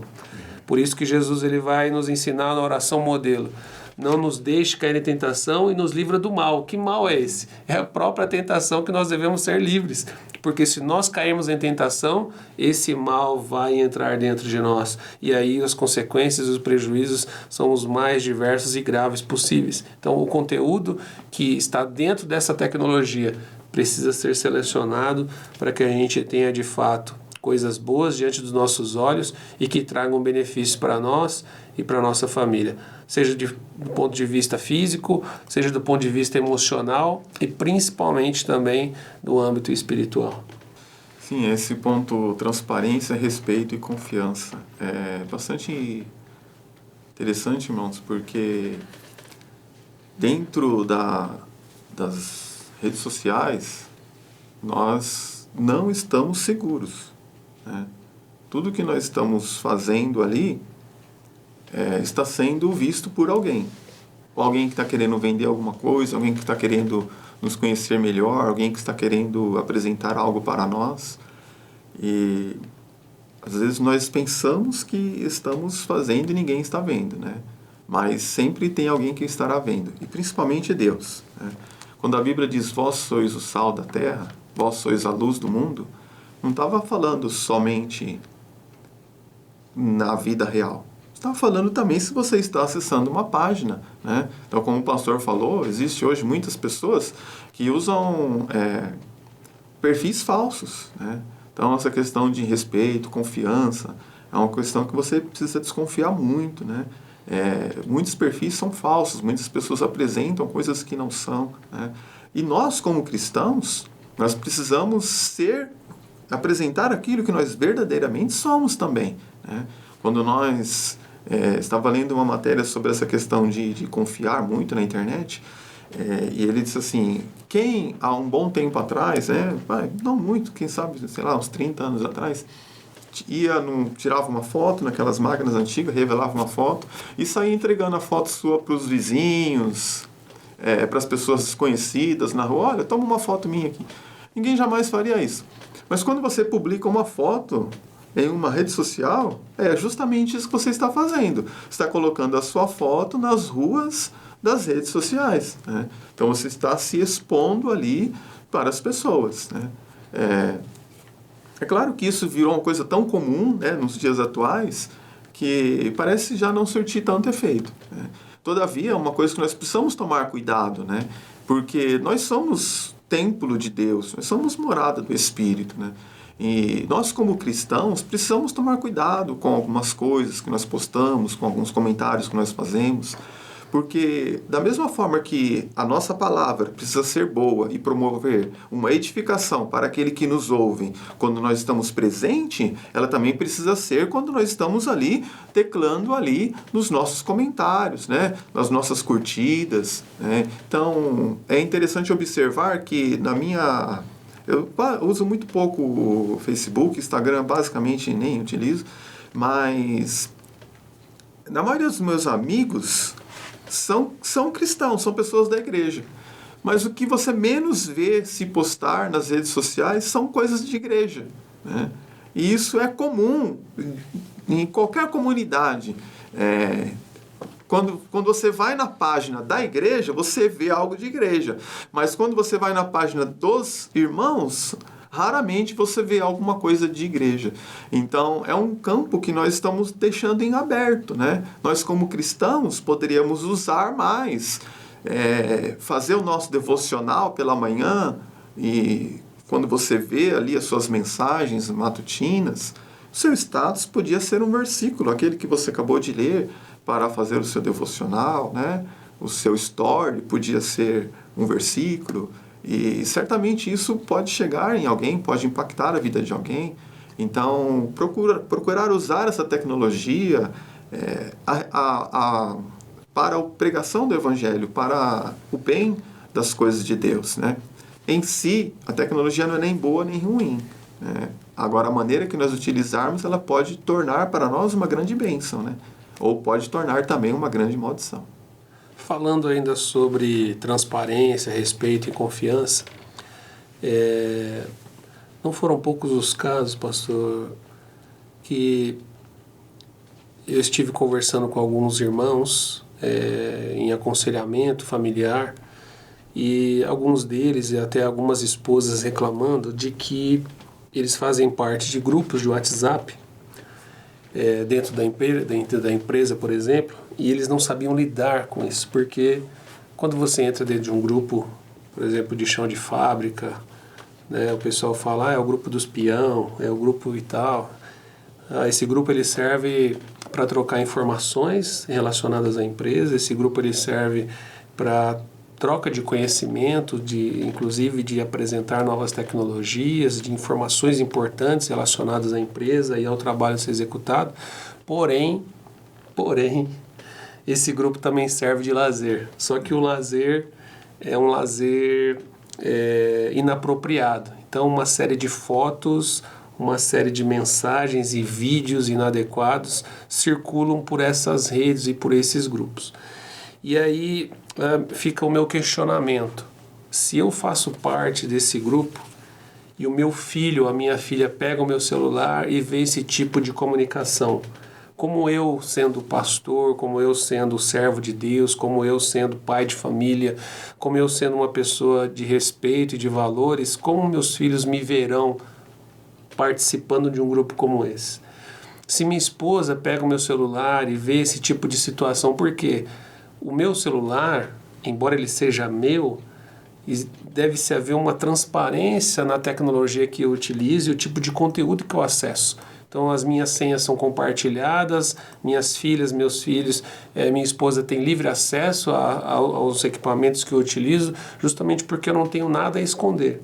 Por isso que Jesus ele vai nos ensinar na oração modelo. Não nos deixe cair em tentação e nos livra do mal. Que mal é esse? É a própria tentação que nós devemos ser livres. Porque se nós cairmos em tentação, esse mal vai entrar dentro de nós. E aí as consequências e os prejuízos são os mais diversos e graves possíveis. Então o conteúdo que está dentro dessa tecnologia precisa ser selecionado para que a gente tenha de fato coisas boas diante dos nossos olhos e que tragam benefícios para nós e para a nossa família, seja do ponto de vista físico, seja do ponto de vista emocional e principalmente também do âmbito espiritual. Sim, esse ponto transparência, respeito e confiança é bastante interessante, irmãos, porque dentro das redes sociais nós não estamos seguros, né? Tudo que nós estamos fazendo ali está sendo visto por alguém. Alguém que está querendo vender alguma coisa, alguém que está querendo nos conhecer melhor, alguém que está querendo apresentar algo para nós. E às vezes nós pensamos que estamos fazendo e ninguém está vendo, né? Mas sempre tem alguém que estará vendo, e principalmente Deus, né? Quando a Bíblia diz, vós sois o sal da terra, vós sois a luz do mundo, não estava falando somente na vida real. Estava falando também se você está acessando uma página, né? Então, como o pastor falou, existe hoje muitas pessoas que usam perfis falsos, né? Então, essa questão de respeito, confiança, é uma questão que você precisa desconfiar muito, né? Muitos perfis são falsos, muitas pessoas apresentam coisas que não são, né? E nós, como cristãos, nós precisamos apresentar aquilo que nós verdadeiramente somos também, né? Quando nós estava lendo uma matéria sobre essa questão de confiar muito na internet, e ele disse assim, quem há um bom tempo atrás, não muito, quem sabe, sei lá, uns 30 anos atrás, tirava uma foto naquelas máquinas antigas, revelava uma foto e saía entregando a foto sua para os vizinhos, para as pessoas desconhecidas na rua, olha, toma uma foto minha aqui. Ninguém jamais faria isso. Mas quando você publica uma foto em uma rede social, é justamente isso que você está fazendo. Você está colocando a sua foto nas ruas das redes sociais, né? Então você está se expondo ali para as pessoas, né? É claro que isso virou uma coisa tão comum, né, nos dias atuais, que parece já não surtir tanto efeito, né? Todavia, é uma coisa que nós precisamos tomar cuidado, né? Porque nós somos templo de Deus, nós somos morada do Espírito, né? E nós, como cristãos, precisamos tomar cuidado com algumas coisas que nós postamos, com alguns comentários que nós fazemos, porque da mesma forma que a nossa palavra precisa ser boa e promover uma edificação para aquele que nos ouve quando nós estamos presentes, ela também precisa ser quando nós estamos ali, teclando ali nos nossos comentários, né? Nas nossas curtidas, né? Então, é interessante observar que eu uso muito pouco o Facebook, Instagram basicamente nem utilizo, mas na maioria dos meus amigos são cristãos, são pessoas da igreja. Mas o que você menos vê se postar nas redes sociais são coisas de igreja, né? E isso é comum em qualquer comunidade. Quando você vai na página da igreja, você vê algo de igreja. Mas quando você vai na página dos irmãos, raramente você vê alguma coisa de igreja. Então, é um campo que nós estamos deixando em aberto, né? Nós, como cristãos, poderíamos usar mais, fazer o nosso devocional pela manhã, e quando você vê ali as suas mensagens matutinas, o seu status podia ser um versículo, aquele que você acabou de ler, para fazer o seu devocional, né? O seu story podia ser um versículo, e certamente isso pode chegar em alguém, pode impactar a vida de alguém. Então, procurar usar essa tecnologia para a pregação do Evangelho, para o bem das coisas de Deus, né? Em si, a tecnologia não é nem boa nem ruim, né? Agora, a maneira que nós utilizarmos, ela pode tornar para nós uma grande bênção, né? Ou pode tornar também uma grande maldição. Falando ainda sobre transparência, respeito e confiança, não foram poucos os casos, pastor, que eu estive conversando com alguns irmãos em aconselhamento familiar, e alguns deles e até algumas esposas reclamando de que eles fazem parte de grupos de WhatsApp dentro da empresa, por exemplo, e eles não sabiam lidar com isso, porque quando você entra dentro de um grupo por exemplo, de chão de fábrica, né? O pessoal fala, é o grupo dos peão, é o grupo e tal. Esse grupo ele serve para trocar informações relacionadas à empresa, esse grupo ele serve para troca de conhecimento, inclusive de apresentar novas tecnologias, de informações importantes relacionadas à empresa e ao trabalho a ser executado. Porém, esse grupo também serve de lazer. Só que o lazer é um lazer inapropriado. Então, uma série de fotos, uma série de mensagens e vídeos inadequados circulam por essas redes e por esses grupos. E aí fica o meu questionamento. Se eu faço parte desse grupo e o meu filho, a minha filha pega o meu celular e vê esse tipo de comunicação, como eu sendo pastor, como eu sendo servo de Deus, como eu sendo pai de família, como eu sendo uma pessoa de respeito e de valores, como meus filhos me verão participando de um grupo como esse? Se minha esposa pega o meu celular e vê esse tipo de situação, por quê? O meu celular, embora ele seja meu, deve-se haver uma transparência na tecnologia que eu utilizo e o tipo de conteúdo que eu acesso. Então, as minhas senhas são compartilhadas, minhas filhas, meus filhos, minha esposa tem livre acesso aos equipamentos que eu utilizo, justamente porque eu não tenho nada a esconder.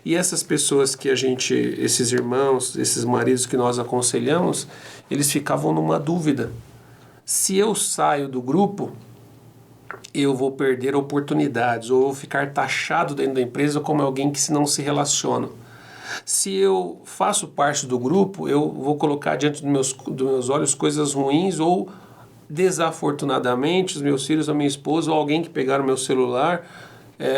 E essas pessoas que esses irmãos, esses maridos que nós aconselhamos, eles ficavam numa dúvida. Se eu saio do grupo, eu vou perder oportunidades, ou vou ficar taxado dentro da empresa como alguém que não se relaciona. Se eu faço parte do grupo, eu vou colocar diante dos meus olhos coisas ruins, ou desafortunadamente os meus filhos, a minha esposa, ou alguém que pegar o meu celular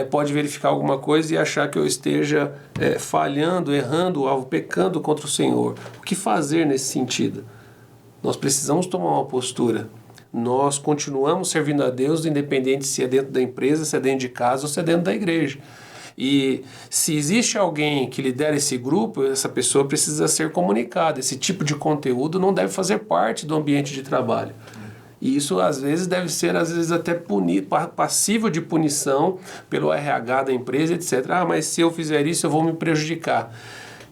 pode verificar alguma coisa e achar que eu esteja falhando, errando, pecando contra o Senhor. O que fazer nesse sentido? Nós precisamos tomar uma postura. Nós continuamos servindo a Deus, independente se é dentro da empresa, se é dentro de casa ou se é dentro da igreja. E se existe alguém que lidera esse grupo, essa pessoa precisa ser comunicada. Esse tipo de conteúdo não deve fazer parte do ambiente de trabalho. E isso, às vezes, deve ser, até passível de punição pelo RH da empresa, etc. Mas se eu fizer isso, eu vou me prejudicar.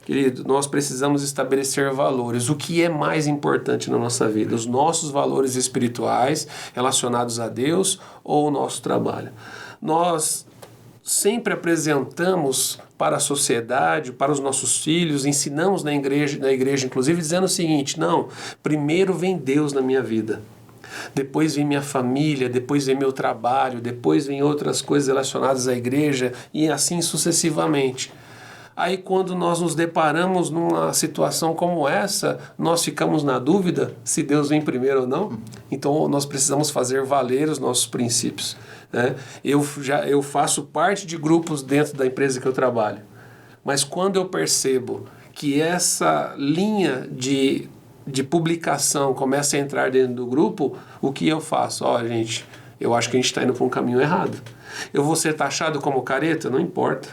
Querido, nós precisamos estabelecer valores. O que é mais importante na nossa vida? Os nossos valores espirituais relacionados a Deus ou o nosso trabalho? Nós sempre apresentamos para a sociedade, para os nossos filhos, ensinamos na igreja inclusive, dizendo o seguinte: não, primeiro vem Deus na minha vida. Depois vem minha família, depois vem meu trabalho, depois vem outras coisas relacionadas à igreja e assim sucessivamente. Aí quando nós nos deparamos numa situação como essa, nós ficamos na dúvida se Deus vem primeiro ou não. Então nós precisamos fazer valer os nossos princípios, né? Eu faço parte de grupos dentro da empresa que eu trabalho, mas quando eu percebo que essa linha de publicação começa a entrar dentro do grupo, o que eu faço? Gente, eu acho que a gente está indo para um caminho errado. Eu vou ser taxado como careta? Não importa.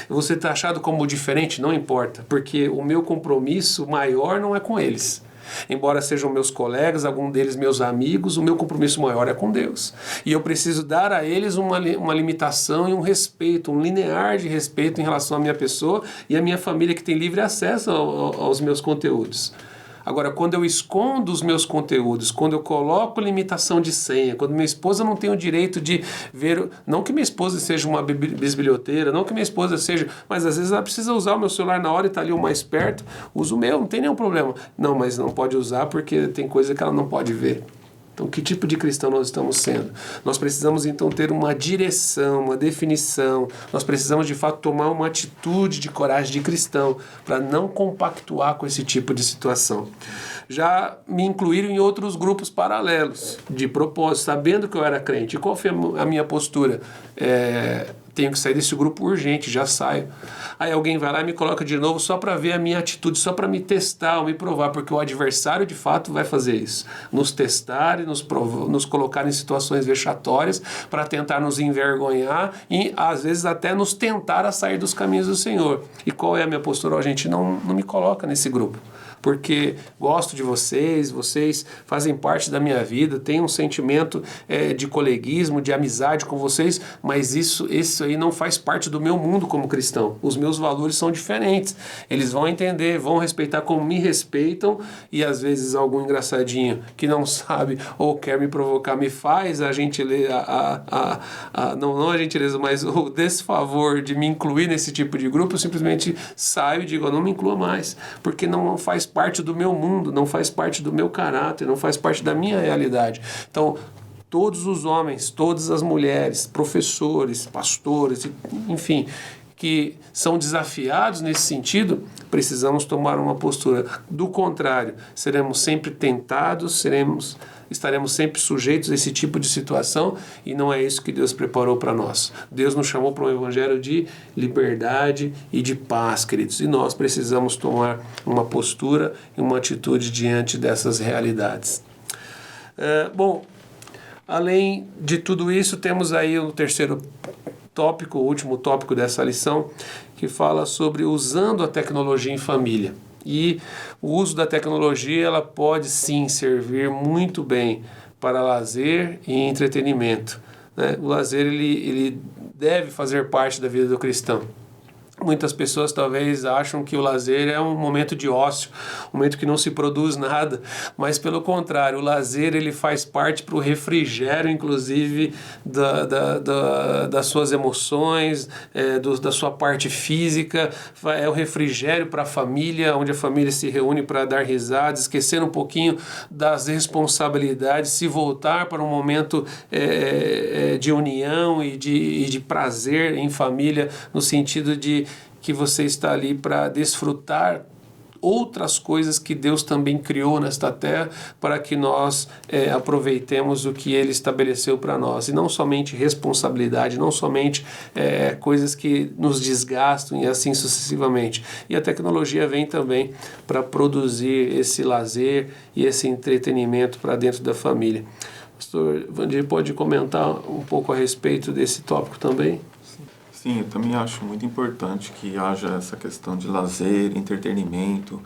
Eu vou ser taxado como diferente? Não importa, porque o meu compromisso maior não é com eles. Embora sejam meus colegas, algum deles meus amigos, o meu compromisso maior é com Deus. E eu preciso dar a eles uma limitação e um respeito, um linear de respeito em relação à minha pessoa e à minha família, que tem livre acesso aos meus conteúdos. Agora, quando eu escondo os meus conteúdos, quando eu coloco limitação de senha, quando minha esposa não tem o direito de ver... Não que minha esposa seja uma bisbilhoteira, não que minha esposa seja... Mas às vezes ela precisa usar o meu celular na hora e está ali o mais perto. Usa o meu, não tem nenhum problema. Não, mas não pode usar porque tem coisa que ela não pode ver. Então, que tipo de cristão nós estamos sendo? Nós precisamos, então, ter uma direção, uma definição. Nós precisamos, de fato, tomar uma atitude de coragem de cristão para não compactuar com esse tipo de situação. Já me incluíram em outros grupos paralelos, de propósito, sabendo que eu era crente. E qual foi a minha postura? Tenho que sair desse grupo urgente, já saio. Aí alguém vai lá e me coloca de novo só para ver a minha atitude, só para me testar ou me provar, porque o adversário de fato vai fazer isso. Nos testar e nos colocar em situações vexatórias para tentar nos envergonhar e às vezes até nos tentar a sair dos caminhos do Senhor. E qual é a minha postura? A gente não me coloca nesse grupo. porque gosto de vocês, vocês fazem parte da minha vida, tenho um sentimento de coleguismo, de amizade com vocês, mas isso aí não faz parte do meu mundo como cristão. Os meus valores são diferentes. Eles vão entender, vão respeitar como me respeitam, e às vezes algum engraçadinho que não sabe ou quer me provocar me faz a gentileza, não a gentileza, mas o desfavor de me incluir nesse tipo de grupo, eu simplesmente saio e digo, não me inclua mais, porque não faz parte do meu mundo, não faz parte do meu caráter, não faz parte da minha realidade. Então, todos os homens, todas as mulheres, professores, pastores, enfim, que são desafiados nesse sentido, precisamos tomar uma postura. Do contrário, seremos sempre tentados, estaremos sempre sujeitos a esse tipo de situação, e não é isso que Deus preparou para nós. Deus nos chamou para um evangelho de liberdade e de paz, queridos, e nós precisamos tomar uma postura e uma atitude diante dessas realidades. Bom, além de tudo isso, temos aí o terceiro tópico, o último tópico dessa lição, que fala sobre usando a tecnologia em família. E o uso da tecnologia, ela pode sim servir muito bem para lazer e entretenimento, né? O lazer, ele deve fazer parte da vida do cristão. Muitas pessoas talvez acham que o lazer é um momento de ócio, um momento que não se produz nada, mas pelo contrário, o lazer ele faz parte para o refrigério, inclusive, das suas emoções, da sua parte física, é o refrigério para a família, onde a família se reúne para dar risadas, esquecer um pouquinho das responsabilidades, se voltar para um momento de união e de prazer em família, no sentido de que você está ali para desfrutar outras coisas que Deus também criou nesta terra, para que nós aproveitemos o que Ele estabeleceu para nós, e não somente responsabilidade, não somente coisas que nos desgastam e assim sucessivamente. E a tecnologia vem também para produzir esse lazer e esse entretenimento para dentro da família. Pastor Vandir, pode comentar um pouco a respeito desse tópico também? Sim, eu também acho muito importante que haja essa questão de lazer, entretenimento,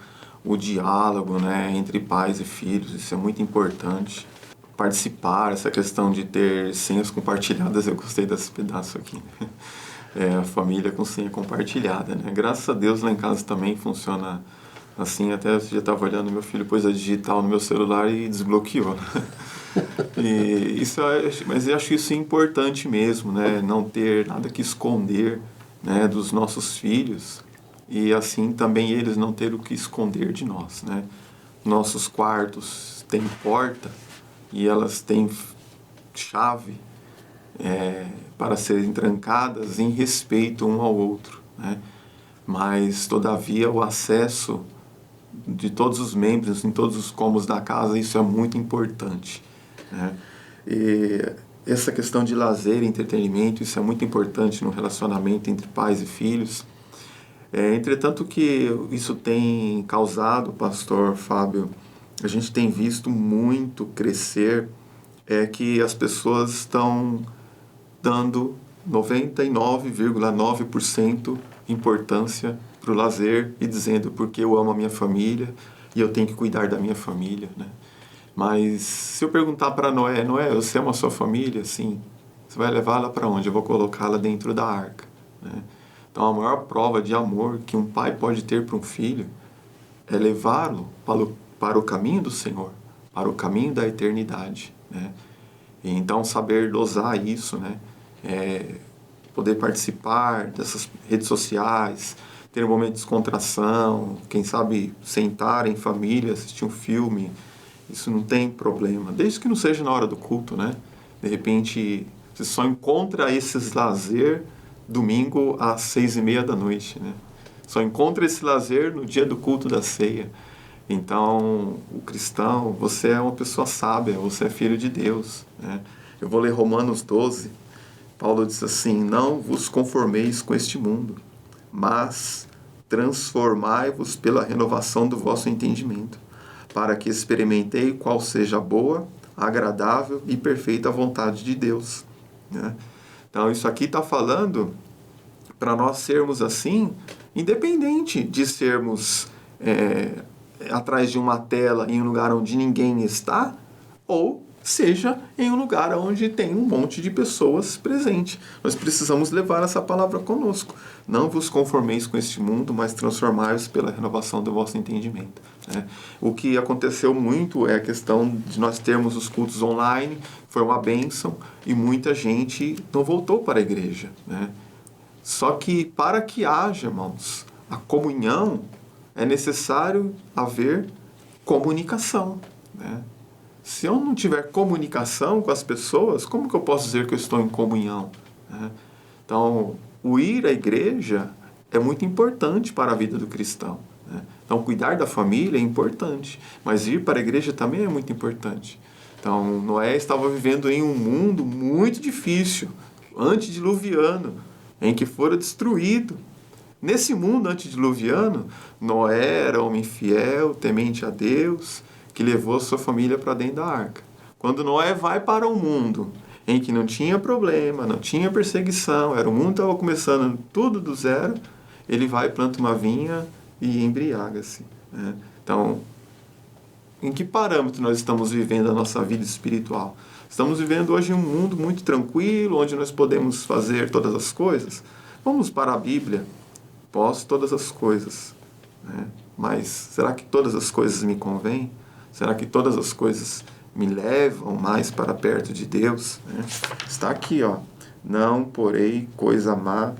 o diálogo, né, entre pais e filhos, isso é muito importante. Participar, essa questão de ter senhas compartilhadas, eu gostei desse pedaço aqui. A família com senha compartilhada, né? Graças a Deus lá em casa também funciona assim, até eu já estava olhando, meu filho pôs a digital no meu celular e desbloqueou. Mas eu acho isso importante mesmo, né? Não ter nada que esconder, né, dos nossos filhos, e assim também eles não ter o que esconder de nós, né? Nossos quartos têm porta e elas têm chave para serem trancadas em respeito um ao outro, né? Mas todavia o acesso de todos os membros em todos os cômodos da casa, isso é muito importante, né? E essa questão de lazer e entretenimento, isso é muito importante no relacionamento entre pais e filhos. Entretanto que isso tem causado, pastor Fábio, a gente tem visto muito crescer, que as pessoas estão dando 99,9% importância para o lazer e dizendo porque eu amo a minha família e eu tenho que cuidar da minha família, né? Mas se eu perguntar para Noé, você ama a sua família? Sim. Você vai levá-la para onde? Eu vou colocá-la dentro da arca, né? Então a maior prova de amor que um pai pode ter para um filho é levá-lo para o caminho do Senhor, para o caminho da eternidade, né? E então saber dosar isso, né? Poder participar dessas redes sociais, ter um momento de descontração, quem sabe sentar em família, assistir um filme, isso não tem problema, desde que não seja na hora do culto, né? De repente, você só encontra esses lazer domingo às 6:30 da noite, né? Só encontra esse lazer no dia do culto da ceia. Então, o cristão, você é uma pessoa sábia, você é filho de Deus, né? Eu vou ler Romanos 12. Paulo diz assim: não vos conformeis com este mundo, mas transformai-vos pela renovação do vosso entendimento, para que experimentei qual seja a boa, agradável e perfeita vontade de Deus, né? Então, isso aqui está falando para nós sermos assim, independente de sermos atrás de uma tela em um lugar onde ninguém está, ou seja em um lugar onde tem um monte de pessoas presentes. Nós precisamos levar essa palavra conosco. Não vos conformeis com este mundo, mas transformai-vos pela renovação do vosso entendimento. Né? O que aconteceu muito é a questão de nós termos os cultos online, foi uma bênção, e muita gente não voltou para a igreja. Né? Só que para que haja, irmãos, a comunhão, é necessário haver comunicação. Né? Se eu não tiver comunicação com as pessoas, como que eu posso dizer que eu estou em comunhão? Né? Então, o ir à igreja é muito importante para a vida do cristão. Né? Então, cuidar da família é importante, mas ir para a igreja também é muito importante. Então, Noé estava vivendo em um mundo muito difícil, antediluviano, em que fora destruído. Nesse mundo antediluviano, Noé era homem fiel, temente a Deus, que levou sua família para dentro da arca. Quando Noé vai para um mundo em que não tinha problema, não tinha perseguição, o mundo estava começando tudo do zero, ele vai, planta uma vinha e embriaga-se. Né? Então, em que parâmetro nós estamos vivendo a nossa vida espiritual? Estamos vivendo hoje um mundo muito tranquilo, onde nós podemos fazer todas as coisas? Vamos para a Bíblia. Posso todas as coisas. Né? Mas será que todas as coisas me convêm? Será que todas as coisas me levam mais para perto de Deus? Né? Está aqui, ó. Não porei coisa má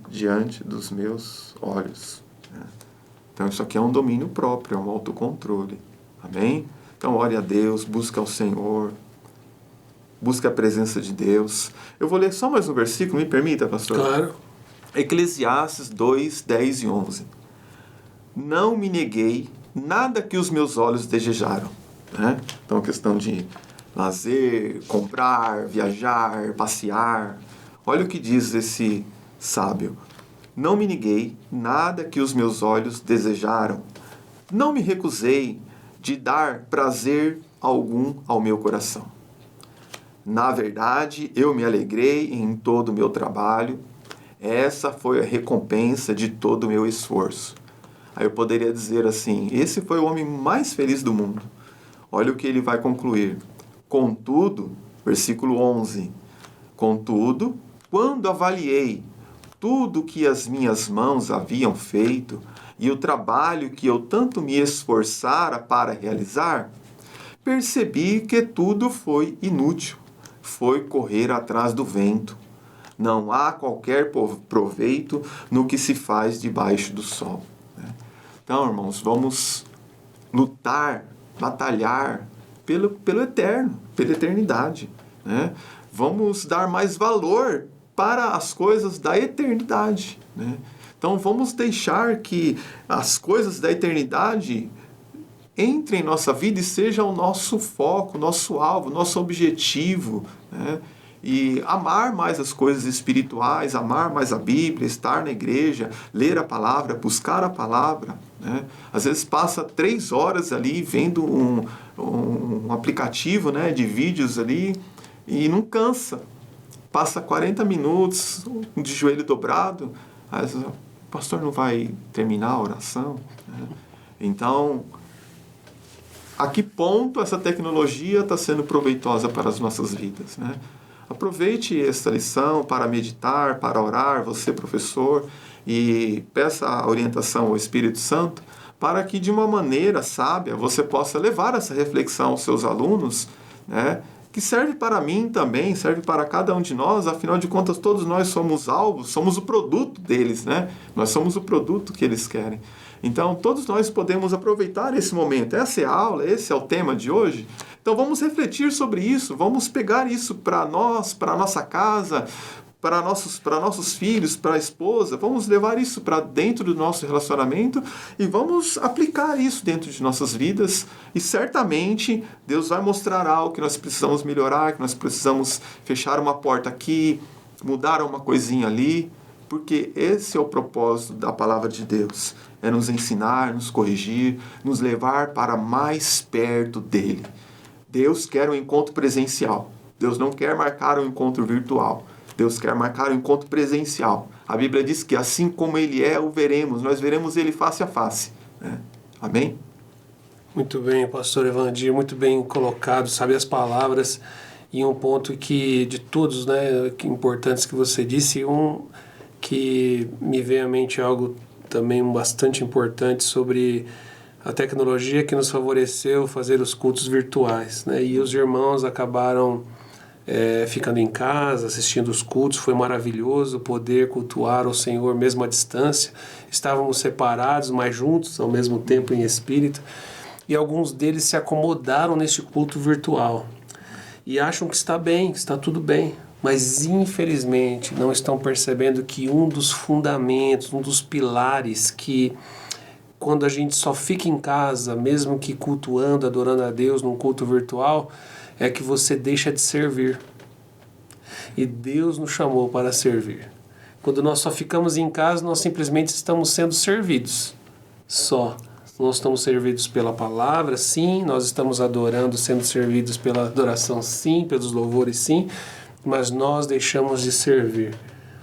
diante dos meus olhos. Né? Então isso aqui é um domínio próprio, é um autocontrole. Amém? Então ore a Deus, busque ao Senhor, busque a presença de Deus. Eu vou ler só mais um versículo, me permita, pastor? Claro. Eclesiastes 2, 10 e 11. Não me neguei nada que os meus olhos desejaram. Né? Então, a questão de lazer, comprar, viajar, passear. Olha o que diz esse sábio. Não me neguei nada que os meus olhos desejaram. Não me recusei de dar prazer algum ao meu coração. Na verdade, eu me alegrei em todo o meu trabalho. Essa foi a recompensa de todo o meu esforço. Aí eu poderia dizer assim, esse foi o homem mais feliz do mundo. Olha o que ele vai concluir. Contudo, versículo 11. Contudo, quando avaliei tudo que as minhas mãos haviam feito e o trabalho que eu tanto me esforçara para realizar, percebi que tudo foi inútil. Foi correr atrás do vento. Não há qualquer proveito no que se faz debaixo do sol. Então, irmãos, vamos lutar, batalhar pelo eterno, pela eternidade. Né? Vamos dar mais valor para as coisas da eternidade. Né? Então, vamos deixar que as coisas da eternidade entrem em nossa vida e sejam o nosso foco, nosso alvo, nosso objetivo. Né? E amar mais as coisas espirituais, amar mais a Bíblia, estar na igreja, ler a palavra, buscar a palavra. Né? Às vezes passa 3 horas ali vendo um aplicativo, né, de vídeos ali e não cansa. Passa 40 minutos de joelho dobrado, às vezes, o pastor não vai terminar a oração. Né? Então, a que ponto essa tecnologia está sendo proveitosa para as nossas vidas? Né? Aproveite esta lição para meditar, para orar, você professor, e peça a orientação ao Espírito Santo para que de uma maneira sábia você possa levar essa reflexão aos seus alunos, né? Que serve para mim também, serve para cada um de nós, afinal de contas todos nós somos alvos, somos o produto deles, né? Nós somos o produto que eles querem. Então todos nós podemos aproveitar esse momento, essa é a aula, esse é o tema de hoje. Então vamos refletir sobre isso, vamos pegar isso para nós, para a nossa casa, para nossos filhos, para a esposa, vamos levar isso para dentro do nosso relacionamento e vamos aplicar isso dentro de nossas vidas e certamente Deus vai mostrar algo que nós precisamos melhorar, que nós precisamos fechar uma porta aqui, mudar uma coisinha ali, porque esse é o propósito da palavra de Deus, é nos ensinar, nos corrigir, nos levar para mais perto dele. Deus quer um encontro presencial, Deus não quer marcar um encontro virtual. Deus quer marcar um encontro presencial. A Bíblia diz que assim como Ele é, o veremos. Nós veremos Ele face a face. Né? Amém? Muito bem, pastor Evandir, muito bem colocado, sabe as palavras. E um ponto que, de todos, né, que importantes que você disse, um que me veio à mente algo também bastante importante sobre a tecnologia que nos favoreceu fazer os cultos virtuais, né? E os irmãos acabaram ficando em casa, assistindo os cultos. Foi maravilhoso poder cultuar o Senhor mesmo à distância. Estávamos separados, mas juntos ao mesmo tempo em espírito. E alguns deles se acomodaram neste culto virtual e acham que está bem, que está tudo bem, mas infelizmente não estão percebendo que um dos fundamentos, um dos pilares que quando a gente só fica em casa, mesmo que cultuando, adorando a Deus num culto virtual, é que você deixa de servir. E Deus nos chamou para servir. Quando nós só ficamos em casa, nós simplesmente estamos sendo servidos. Só. Nós estamos servidos pela palavra, sim. Nós estamos adorando, sendo servidos pela adoração, sim. Pelos louvores, sim. Mas nós deixamos de servir.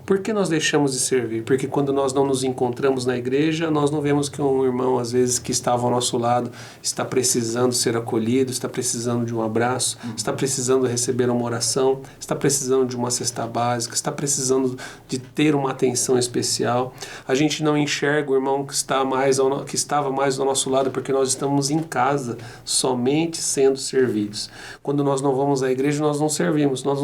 Por que nós deixamos de servir? Porque quando nós não nos encontramos na igreja, nós não vemos que um irmão, às vezes, que estava ao nosso lado, está precisando ser acolhido, está precisando de um abraço, está precisando receber uma oração, está precisando de uma cesta básica, está precisando de ter uma atenção especial. A gente não enxerga o irmão que estava mais ao nosso lado porque nós estamos em casa, somente sendo servidos. Quando nós não vamos à igreja, nós não servimos, nós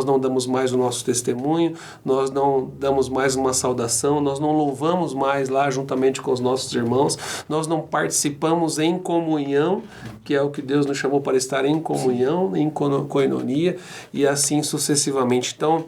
não damos mais o nosso testemunho, nós não damos mais uma saudação, nós não louvamos mais lá juntamente com os nossos irmãos, nós não participamos em comunhão, que é o que Deus nos chamou para estar em comunhão, em koinonia, e assim sucessivamente. Então,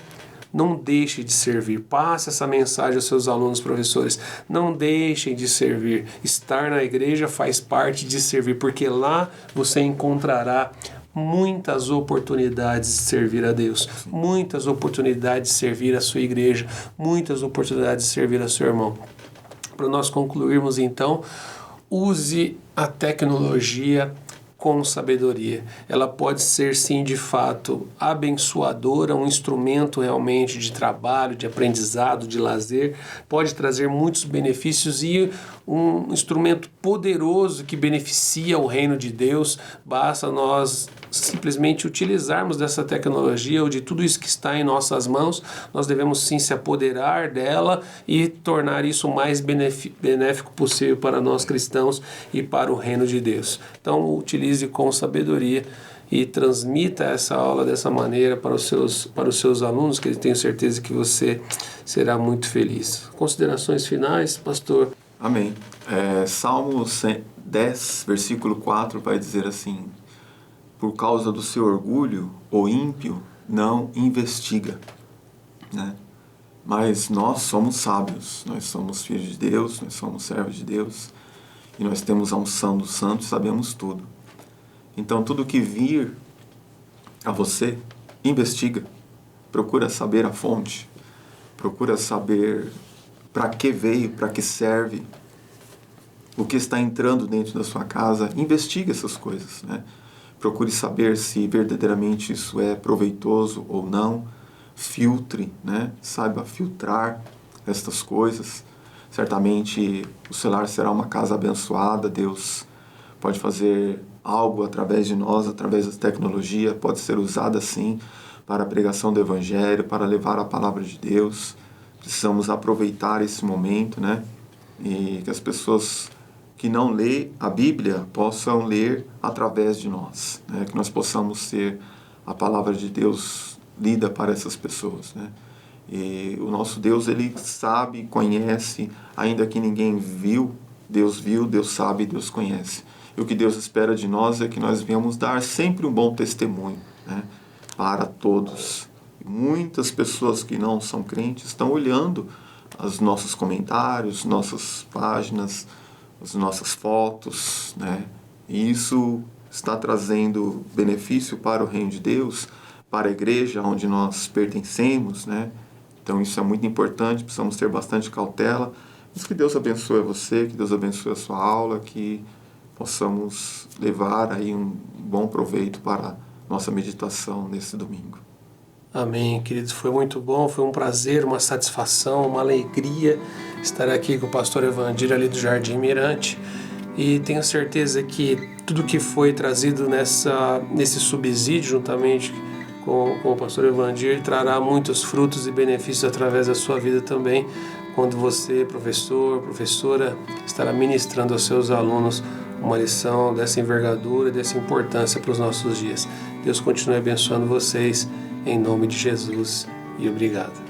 não deixe de servir. Passe essa mensagem aos seus alunos, professores. Não deixem de servir. Estar na igreja faz parte de servir, porque lá você encontrará muitas oportunidades de servir a Deus, muitas oportunidades de servir a sua igreja, muitas oportunidades de servir a seu irmão. Para nós concluirmos, então, use a tecnologia com sabedoria. Ela pode ser, sim, de fato, abençoadora, um instrumento realmente de trabalho, de aprendizado, de lazer, pode trazer muitos benefícios e um instrumento poderoso que beneficia o reino de Deus. Basta nós simplesmente utilizarmos dessa tecnologia ou de tudo isso que está em nossas mãos. Nós devemos sim se apoderar dela e tornar isso o mais benéfico possível para nós cristãos e para o reino de Deus. Então utilize com sabedoria e transmita essa aula dessa maneira para os seus alunos, que eu tenho certeza que você será muito feliz. Considerações finais, pastor? Amém. Salmo 10, versículo 4 vai dizer assim: por causa do seu orgulho, o ímpio não investiga, né? Mas nós somos sábios, nós somos filhos de Deus, nós somos servos de Deus, e nós temos a unção do santo, sabemos tudo. Então, tudo que vir a você, investiga, procura saber a fonte, procura saber para que veio, para que serve, o que está entrando dentro da sua casa. Investiga essas coisas, né? Procure saber se verdadeiramente isso é proveitoso ou não. Filtre, né? Saiba filtrar estas coisas. Certamente o celular será uma casa abençoada. Deus pode fazer algo através de nós, através da tecnologia. Pode ser usada sim para a pregação do Evangelho, para levar a palavra de Deus. Precisamos aproveitar esse momento, né? E que as pessoas que não lê a Bíblia possam ler através de nós, né? Que nós possamos ser a palavra de Deus lida para essas pessoas, né? E o nosso Deus, Ele sabe, conhece, ainda que ninguém viu, Deus sabe, Deus conhece. E o que Deus espera de nós é que nós venhamos dar sempre um bom testemunho, né? Para todos. Muitas pessoas que não são crentes estão olhando os nossos comentários, nossas páginas, as nossas fotos, né? E isso está trazendo benefício para o reino de Deus, para a igreja onde nós pertencemos, né? Então isso é muito importante, precisamos ter bastante cautela. Mas que Deus abençoe você, que Deus abençoe a sua aula, que possamos levar aí um bom proveito para a nossa meditação nesse domingo. Amém, queridos. Foi muito bom, foi um prazer, uma satisfação, uma alegria estar aqui com o pastor Evandir ali do Jardim Mirante. e tenho certeza que tudo que foi trazido nesse subsídio, juntamente com o pastor Evandir, trará muitos frutos e benefícios através da sua vida também, quando você, professor, professora, estará ministrando aos seus alunos uma lição dessa envergadura, dessa importância para os nossos dias. Deus continue abençoando vocês, em nome de Jesus, e obrigado.